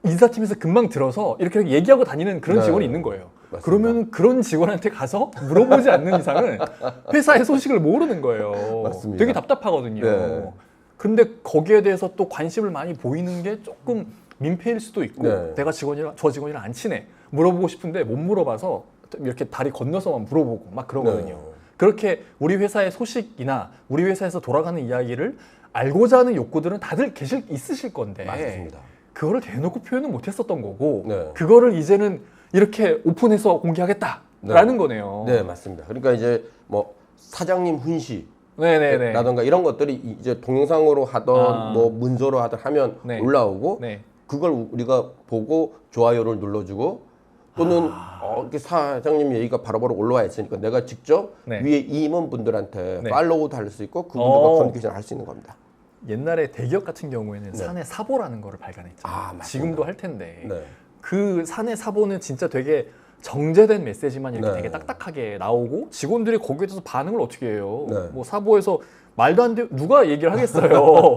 인사팀에서 금방 들어서 이렇게 얘기하고 다니는 그런 네. 직원이 있는 거예요. 맞습니다. 그러면 그런 직원한테 가서 물어보지 않는 이상은 회사의 소식을 모르는 거예요. 맞습니다. 되게 답답하거든요. 네. 근데 거기에 대해서 또 관심을 많이 보이는 게 조금 민폐일 수도 있고 네. 내가 저 직원이랑 안 친해. 물어보고 싶은데 못 물어봐서 이렇게 다리 건너서만 물어보고 막 그러거든요. 네. 그렇게 우리 회사의 소식이나 우리 회사에서 돌아가는 이야기를 알고자 하는 욕구들은 다들 있으실 건데 맞습니다. 그거를 대놓고 표현은 못했었던 거고 네. 그거를 이제는 이렇게 오픈해서 공개하겠다라는 거네요. 네, 맞습니다. 그러니까 이제 뭐 사장님 훈시 네네네. 라던가 이런 것들이 이제 동영상으로 하던 뭐 문서로 하던 하면 네. 올라오고 네. 그걸 우리가 보고 좋아요를 눌러주고 또는 이렇게 사장님 얘기가 바로바로 올라와 있으니까 내가 직접 네. 위에 임원분들한테 네. 팔로우도 할 수 있고 그분들과 커뮤니케이션 할 수 있는 겁니다. 옛날에 대기업 같은 경우에는 네. 사내 사보라는 거를 발간했잖아요. 맞습니다. 지금도 할 텐데 네. 그 사내 사보는 진짜 되게 정제된 메시지만 이렇게 네. 되게 딱딱하게 나오고 직원들이 거기에 대해서 반응을 어떻게 해요? 네. 뭐 사보에서 말도 안 돼 누가 얘기를 하겠어요.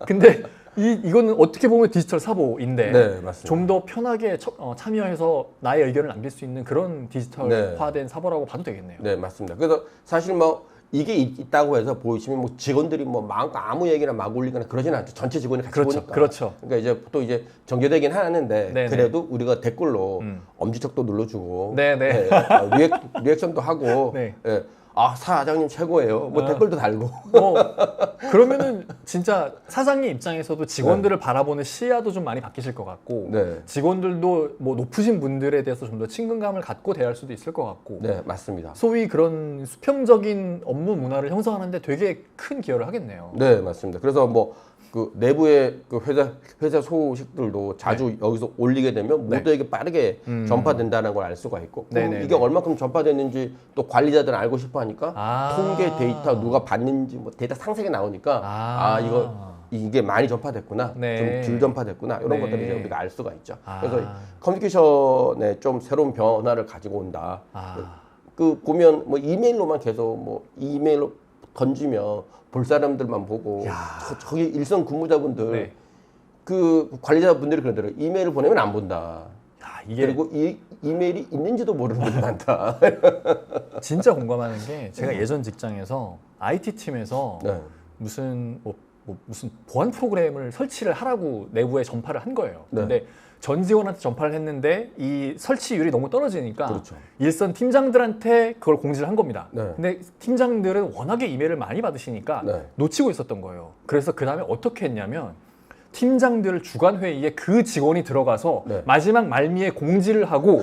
근데 이거는 어떻게 보면 디지털 사보인데 네, 맞습니다. 좀 더 편하게 참여해서 나의 의견을 남길 수 있는 그런 디지털화된 사보라고 봐도 되겠네요. 네, 맞습니다. 그래서 사실 뭐 이게 있다고 해서 보시면 뭐 직원들이 뭐 아무 얘기나 막 올리거나 그러지는 않죠. 전체 직원이 같이 그렇죠, 보니까. 그렇죠. 그러니까 이제 또 이제 정제되긴 하는데 네네. 그래도 우리가 댓글로 엄지척도 눌러주고 네네. 리액션도 하고 네. 예. 사장님 최고예요. 뭐 댓글도 달고. 그러면은 진짜 사장님 입장에서도 직원들을 바라보는 시야도 좀 많이 바뀌실 것 같고 네. 직원들도 뭐 높으신 분들에 대해서 좀 더 친근감을 갖고 대할 수도 있을 것 같고 네, 맞습니다. 소위 그런 수평적인 업무 문화를 형성하는데 되게 큰 기여를 하겠네요. 네, 맞습니다. 그래서 뭐 그 내부의 그 회사 소식들도 자주 여기서 올리게 되면 네. 모두에게 빠르게 전파된다는 걸 알 수가 있고 그럼 네네네. 이게 얼마큼 전파됐는지 또 관리자들은 알고 싶어 하니까 통계 데이터 누가 봤는지 뭐 데이터 상세하게 나오니까 이게 많이 전파됐구나 네. 좀 덜 전파됐구나 이런 네. 것들을 이제 우리가 알 수가 있죠. 그래서 커뮤니케이션에 좀 새로운 변화를 가지고 온다. 그 보면 뭐 이메일로만 계속 뭐 이메일로 던지면 볼 사람들만 보고 저기 일선 근무자분들 네. 그 관리자분들이 그러더라고요. 이메일을 보내면 안 본다. 이게 그리고 이 이메일이 있는지도 모르는 분이 많다. 진짜 공감하는 게 제가 예전 직장에서 IT 팀에서 네. 무슨 뭐 뭐 무슨 보안 프로그램을 설치를 하라고 내부에 전파를 한 거예요. 네. 근데 전 직원한테 전파를 했는데 이 설치율이 너무 떨어지니까 그렇죠. 일선 팀장들한테 그걸 공지를 한 겁니다. 네. 근데 팀장들은 워낙에 이메일을 많이 받으시니까 네. 놓치고 있었던 거예요. 그래서 그 다음에 어떻게 했냐면 팀장들 주간 회의에 그 직원이 들어가서 네. 마지막 말미에 공지를 하고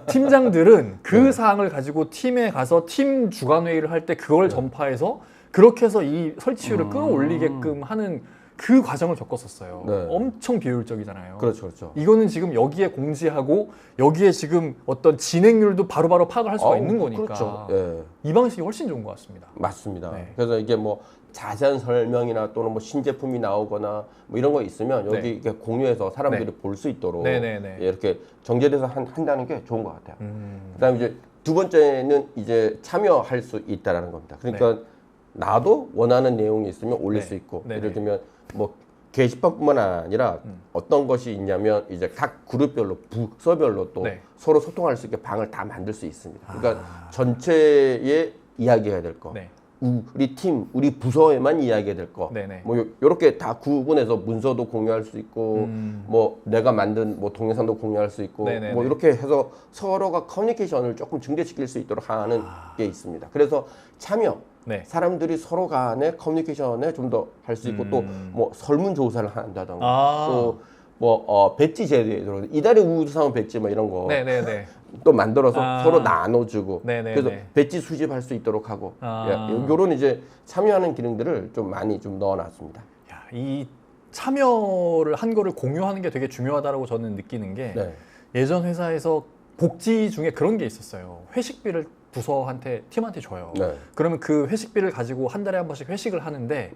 팀장들은 그 네. 사항을 가지고 팀에 가서 팀 주간 회의를 할 때 그걸 전파해서 그렇게 해서 이 설치율을 끌어올리게끔 하는 그 과정을 겪었었어요. 네. 엄청 비효율적이잖아요. 그렇죠, 그렇죠. 이거는 지금 여기에 공지하고 여기에 지금 어떤 진행률도 바로바로 파악을 할 수가 아우, 있는 거니까 그렇죠. 예. 이 방식이 훨씬 좋은 것 같습니다. 맞습니다. 네. 그래서 이게 뭐 자세한 설명이나 또는 뭐 신제품이 나오거나 뭐 이런 거 있으면 여기 네. 이렇게 공유해서 사람들이 네. 볼 수 있도록 네네네. 예, 이렇게 정제돼서 한다는 게 좋은 것 같아요. 음. 그다음에 이제 두 번째는 이제 참여할 수 있다라는 겁니다. 그러니까 나도 원하는 내용이 있으면 올릴 네. 수 있고 네네. 예를 들면 뭐 게시판뿐만 아니라 어떤 것이 있냐면 이제 각 그룹별로 부서별로 또 네. 서로 소통할 수 있게 방을 다 만들 수 있습니다. 그러니까 전체에 이야기해야 될 거, 네. 우리 팀, 우리 부서에만 이야기해야 될 거, 네네. 뭐 요렇게 다 구분해서 문서도 공유할 수 있고, 뭐 내가 만든 뭐 동영상도 공유할 수 있고, 네네네. 뭐 이렇게 해서 서로가 커뮤니케이션을 조금 증대시킬 수 있도록 하는 게 있습니다. 그래서 참여, 네. 사람들이 서로 간의 커뮤니케이션에 좀 더 할 수 있고 또 뭐 설문조사를 한다던가 아. 또 뭐 배지 제도에 들어 이달의 우수사원 배지 뭐 이런 거 네네네. 또 만들어서 아. 서로 나눠주고 네네네. 그래서 배지 수집할 수 있도록 하고 아. 이런 이제 참여하는 기능들을 좀 많이 좀 넣어놨습니다. 야, 이 참여를 한 거를 공유하는 게 되게 중요하다고 저는 느끼는 게 네. 예전 회사에서 복지 중에 그런 게 있었어요. 회식비를 부서한테 팀한테 줘요. 네. 그러면 그 회식비를 가지고 한 달에 한 번씩 회식을 하는데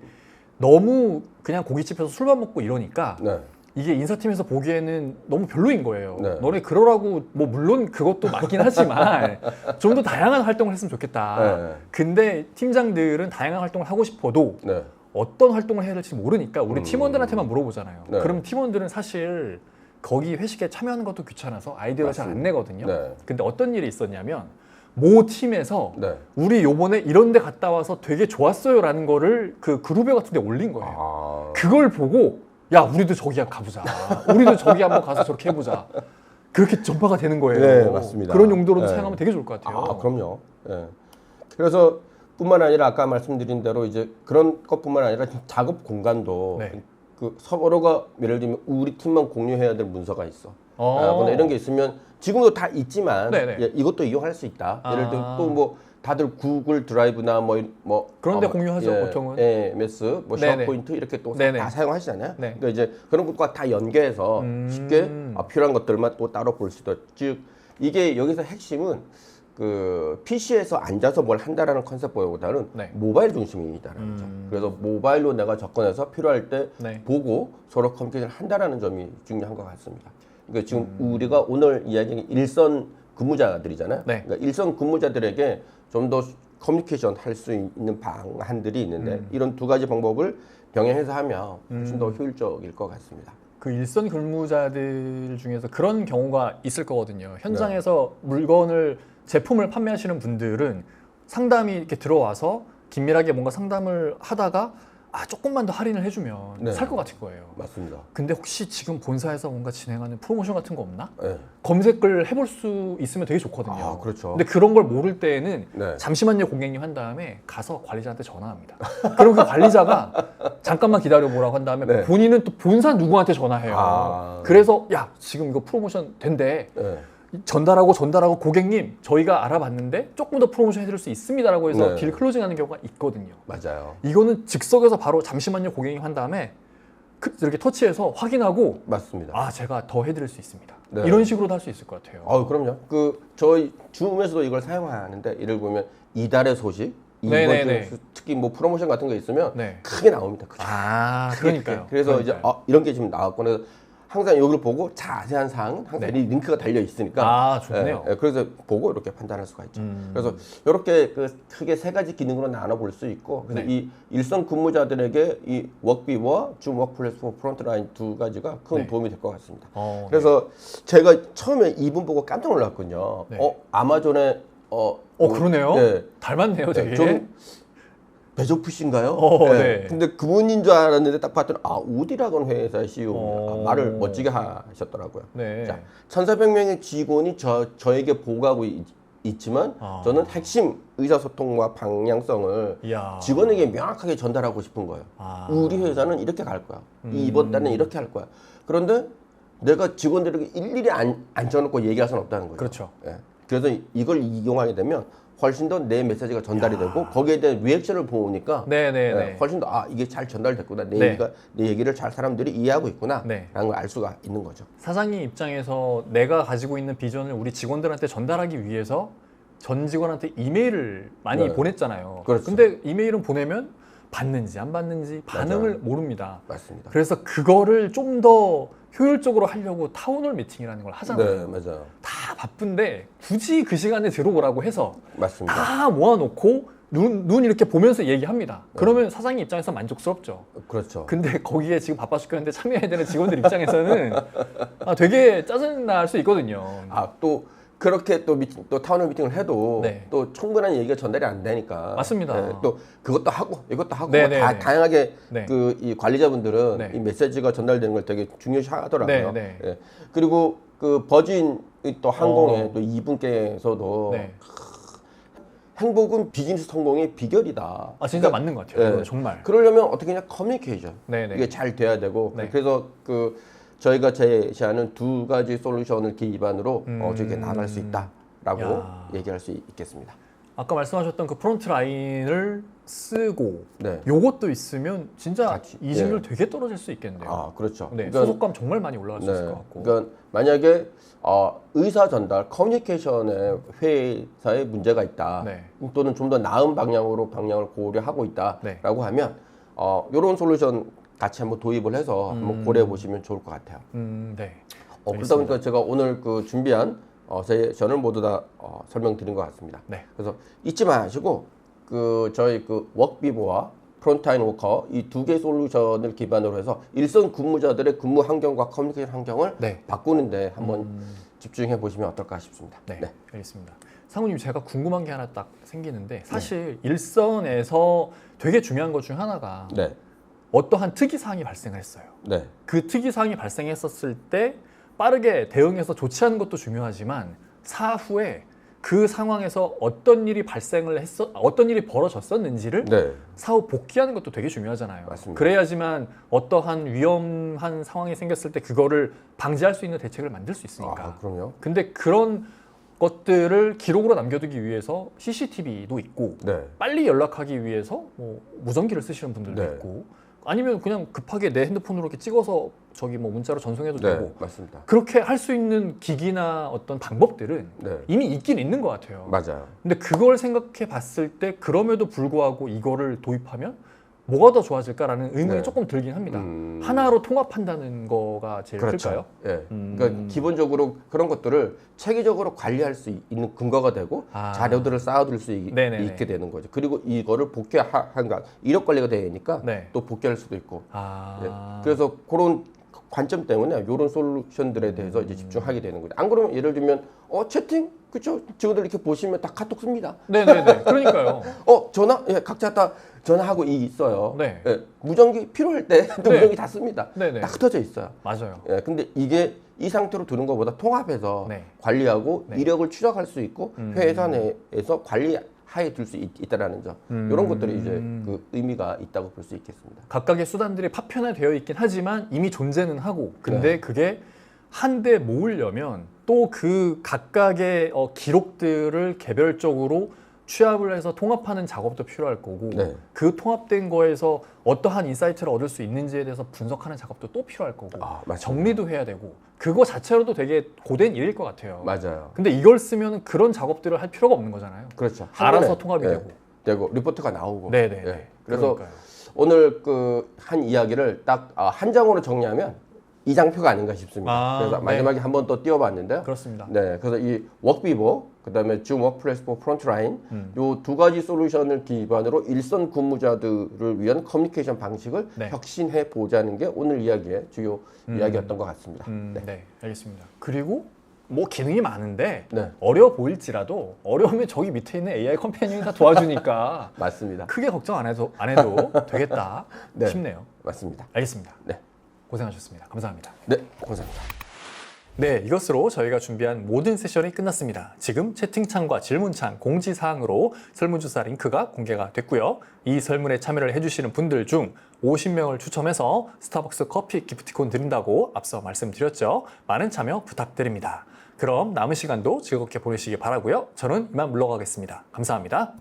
너무 그냥 고깃집에서 술만 먹고 이러니까 네. 이게 인사팀에서 보기에는 너무 별로인 거예요. 네. 너네 그러라고 뭐 물론 그것도 맞긴 하지만 좀 더 다양한 활동을 했으면 좋겠다. 네. 근데 팀장들은 다양한 활동을 하고 싶어도 네. 어떤 활동을 해야 될지 모르니까 우리 팀원들한테만 물어보잖아요. 네. 그럼 팀원들은 사실 거기 회식에 참여하는 것도 귀찮아서 아이디어를 잘 안 내거든요. 네. 근데 어떤 일이 있었냐면 모 팀에서 네. 우리 요번에 이런 데 갔다 와서 되게 좋았어요라는 거를 그 그룹에 같은 데 올린 거예요. 아. 그걸 보고 야 우리도 저기 가보자. 우리도 저기 한번 가서 저렇게 해보자. 그렇게 전파가 되는 거예요. 네, 맞습니다. 그런 용도로도 네. 사용하면 되게 좋을 것 같아요. 아, 그럼요. 예. 그래서 뿐만 아니라 아까 말씀드린 대로 이제 그런 것뿐만 아니라 작업 공간도 네. 그 서로가 예를 들면 우리 팀만 공유해야 될 문서가 있어. 어. 뭐 이런 게 있으면 지금도 다 있지만 네네. 예, 이것도 이용할 수 있다. 아. 예를 들면 또 뭐 다들 구글 드라이브나 뭐 그런데 공유하죠, 보통은. MS, 뭐 네네. 쉐어포인트 이렇게 또 네네. 다 사용하시잖아요. 네. 그러니까 이제 그런 것과 다 연계해서 쉽게 필요한 것들만 또 따로 볼 수 있도록 즉 이게 여기서 핵심은 그 PC에서 앉아서 뭘 한다라는 컨셉보다는 네. 모바일 중심이다라는 거죠. 그래서 모바일로 내가 접근해서 필요할 때 네. 보고 서로 커뮤니케이션을 한다라는 점이 중요한 것 같습니다. 그러니까 지금 우리가 오늘 이야기한 일선 근무자들이잖아요. 네. 그러니까 일선 근무자들에게 좀 더 커뮤니케이션 할 수 있는 방안들이 있는데 이런 두 가지 방법을 병행해서 하면 훨씬 더 효율적일 것 같습니다. 그 일선 근무자들 중에서 그런 경우가 있을 거거든요. 현장에서 물건을 제품을 판매하시는 분들은 상담이 이렇게 들어와서 긴밀하게 뭔가 상담을 하다가 조금만 더 할인을 해주면 네. 살 것 같은 거예요. 맞습니다. 근데 혹시 지금 본사에서 뭔가 진행하는 프로모션 같은 거 없나? 네. 검색을 해볼 수 있으면 되게 좋거든요. 아, 그렇죠. 근데 그런 걸 모를 때에는 네. 잠시만요 고객님 한 다음에 가서 관리자한테 전화합니다. 그럼 그 관리자가 잠깐만 기다려보라고 한 다음에 네. 본인은 또 본사 누구한테 전화해요. 아. 그래서 야 지금 이거 프로모션 된대. 네. 전달하고 고객님 저희가 알아봤는데 조금 더 프로모션 해드릴 수 있습니다라고 해서 네. 딜 클로징하는 경우가 있거든요. 맞아요. 이거는 즉석에서 바로 잠시만요 고객님 한 다음에 이렇게 터치해서 확인하고 맞습니다. 제가 더 해드릴 수 있습니다. 네. 이런 식으로도 할 수 있을 것 같아요. 그럼요. 그 저희 줌에서도 이걸 사용하는데 예를 보면 이달의 소식, 이번 네네네. 주 특히 뭐 프로모션 같은 거 있으면 네. 크게 나옵니다. 크게. 그러니까요. 그래서 이제 그러니까요. 이런 게 지금 나왔거나 항상 여기를 보고 자세한 사항은 항상 네. 이 링크가 달려 있으니까 좋네요. 그래서 보고 이렇게 판단할 수가 있죠. 그래서 이렇게 그 크게 세 가지 기능으로 나눠 볼 수 있고 그래서 네. 이 일선 근무자들에게 이 워크비와 줌 워크 플랫폼 프론트라인 두 가지가 큰 네. 도움이 될 것 같습니다. 그래서 그래서 제가 처음에 이분 보고 깜짝 놀랐거든요. 네. 아마존에 그러네요. 네. 닮았네요, 되게. 좀 베조프신가요? 네. 근데 그분인 줄 알았는데 딱 봤더니 우디라곤 회사의 CEO입니다. 말을 멋지게 하셨더라고요. 네. 자, 1,400명의 직원이 저에게 보고하고 있지만 저는 핵심 의사소통과 방향성을 이야. 직원에게 명확하게 전달하고 싶은 거예요. 우리 회사는 이렇게 갈 거야. 이번 달은 이렇게 할 거야. 그런데 내가 직원들에게 일일이 앉혀놓고 얘기할 수는 없다는 거죠. 그렇죠. 예. 그래서 이걸 이용하게 되면 훨씬 더 내 메시지가 전달이 되고 거기에 대한 리액션을 보니까 네네네. 훨씬 더 이게 잘 전달됐구나. 네. 내 얘기를 잘 사람들이 이해하고 있구나. 네. 라는 걸 알 수가 있는 거죠. 사장님 입장에서 내가 가지고 있는 비전을 우리 직원들한테 전달하기 위해서 전 직원한테 이메일을 많이 네. 보냈잖아요. 그렇죠. 근데 이메일은 보내면 받는지 안 받는지 반응을 맞아요. 모릅니다. 맞습니다. 그래서 그거를 좀 더 효율적으로 하려고 타운홀 미팅이라는 걸 하잖아요. 네, 맞아요. 다 바쁜데 굳이 그 시간에 들어오라고 해서 맞습니다. 다 모아놓고 눈 이렇게 보면서 얘기합니다. 그러면 사장님 입장에서 만족스럽죠. 그렇죠. 근데 거기에 지금 바빠 죽겠는데 참여해야 되는 직원들 입장에서는 되게 짜증날 수 있거든요. 또 그렇게 또 타운홀 미팅을 해도 네. 또 충분한 얘기가 전달이 안 되니까 맞습니다. 또 그것도 하고 이것도 하고 네, 뭐 네, 다 네. 다양하게 네. 이 관리자분들은 네. 이 메시지가 전달되는 걸 되게 중요시하더라고요. 네, 네. 예. 그리고 그 버진 또 항공의 또 이분께서도 네. 행복은 비즈니스 성공의 비결이다. 진짜 맞는 것 같아요. 예. 이건 정말. 그러려면 어떻게 그냥 커뮤니케이션 네, 네. 이게 잘 돼야 되고 네. 그래서 저희가 제시하는 두 가지 솔루션을 기반으로 저렇게 나갈 수 있다라고 야. 얘기할 수 있겠습니다. 아까 말씀하셨던 그 프론트 라인을 쓰고 네. 요것도 있으면 진짜 같이, 이직률 예. 되게 떨어질 수 있겠네요. 그렇죠. 네, 그러니까, 소속감 정말 많이 올라갈 수 있을 것 같고. 그러니까 만약에 의사 전달, 커뮤니케이션에 회사에 문제가 있다, 네. 또는 좀 더 나은 방향을 고려하고 있다라고 네. 하면 이런 솔루션 같이 한번 도입을 해서 한번 고려해 보시면 좋을 것 같아요. 네. 그러다 보니까 제가 오늘 준비한 세션을 모두 다 설명드린 것 같습니다. 네. 그래서 잊지 마시고 저희 워크비보와 프론트라인 워커 이 두 개 솔루션을 기반으로 해서 일선 근무자들의 근무 환경과 커뮤니케이션 환경을 네. 바꾸는데 한번 집중해 보시면 어떨까 싶습니다. 네, 알겠습니다. 상우님, 제가 궁금한 게 하나 딱 생기는데 사실 일선에서 되게 중요한 것 중 하나가 네. 어떠한 특이사항이 발생을 했어요. 네. 그 특이사항이 발생했었을 때 빠르게 대응해서 조치하는 것도 중요하지만 사후에 그 상황에서 어떤 일이 벌어졌었는지를 네. 사후 복귀하는 것도 되게 중요하잖아요. 맞습니다. 그래야지만 어떠한 위험한 상황이 생겼을 때 그거를 방지할 수 있는 대책을 만들 수 있으니까. 그럼요. 근데 그런 것들을 기록으로 남겨두기 위해서 CCTV도 있고 네. 빨리 연락하기 위해서 뭐 무전기를 쓰시는 분들도 네. 있고 아니면 그냥 급하게 내 핸드폰으로 이렇게 찍어서 문자로 전송해도 네. 되고 맞습니다. 그렇게 할 수 있는 기기나 어떤 방법들은 네. 이미 있긴 있는 것 같아요. 맞아요. 근데 그걸 생각해 봤을 때 그럼에도 불구하고 이거를 도입하면 뭐가 더 좋아질까라는 의문이 네. 조금 들긴 합니다. 하나로 통합한다는 거가 제일 클까요? 예. 그러니까 기본적으로 그런 것들을 체계적으로 관리할 수 있는 근거가 되고 자료들을 쌓아둘 수 네네네. 있게 되는 거죠. 그리고 이거를 복귀한가 이력 관리가 되니까 네. 또 복귀할 수도 있고. 아. 예. 그래서 그런 관점 때문에 이런 솔루션들에 대해서 이제 집중하게 되는 거죠. 안 그러면 예를 들면 채팅 그렇죠. 직원들 이렇게 보시면 다 카톡 씁니다. 네네네. 그러니까요. 전화 각자 다 전화하고 있어요. 네. 예. 무전기 필요할 때 또 네. 무전기 다 씁니다. 네네. 다 흩어져 있어요. 맞아요. 예, 근데 이게 이 상태로 두는 것보다 통합해서 네. 관리하고 네. 이력을 추적할 수 있고 회사 내에서 관리하에 둘 수 있다라는 점 이런 것들이 이제 그 의미가 있다고 볼 수 있겠습니다. 각각의 수단들이 파편화되어 있긴 하지만 이미 존재는 하고 근데 네. 그게 한데 모으려면 또 그 각각의 기록들을 개별적으로 취합을 해서 통합하는 작업도 필요할 거고 네. 그 통합된 거에서 어떠한 인사이트를 얻을 수 있는지에 대해서 분석하는 작업도 또 필요할 거고 맞습니다. 정리도 해야 되고 그거 자체로도 되게 고된 일일 것 같아요. 맞아요. 근데 이걸 쓰면 그런 작업들을 할 필요가 없는 거잖아요. 그렇죠. 알아서 한번에, 통합이 예, 되고. 리포트가 나오고. 네네. 예. 그래서 그러니까요. 오늘 한 이야기를 딱 한 장으로 정리하면 이 장표가 아닌가 싶습니다. 그래서 네. 마지막에 한 번 더 띄워봤는데요. 그렇습니다. 네, 그래서 이 워크비보, 그다음에 줌 워크플레이스 포 프론트라인 요 두 가지 솔루션을 기반으로 일선 근무자들을 위한 커뮤니케이션 방식을 네. 혁신해 보자는 게 오늘 이야기의 주요 이야기였던 것 같습니다. 네. 네, 알겠습니다. 그리고 뭐 기능이 많은데 네. 어려워 보일지라도 어려우면 저기 밑에 있는 AI 컴패니언이 다 도와주니까 맞습니다. 크게 걱정 안 해도 되겠다 네. 싶네요. 맞습니다. 알겠습니다. 네. 고생하셨습니다. 감사합니다. 네, 감사합니다. 네, 이것으로 저희가 준비한 모든 세션이 끝났습니다. 지금 채팅창과 질문창, 공지사항으로 설문조사 링크가 공개가 됐고요. 이 설문에 참여를 해주시는 분들 중 50명을 추첨해서 스타벅스 커피 기프티콘 드린다고 앞서 말씀드렸죠. 많은 참여 부탁드립니다. 그럼 남은 시간도 즐겁게 보내시기 바라고요. 저는 이만 물러가겠습니다. 감사합니다.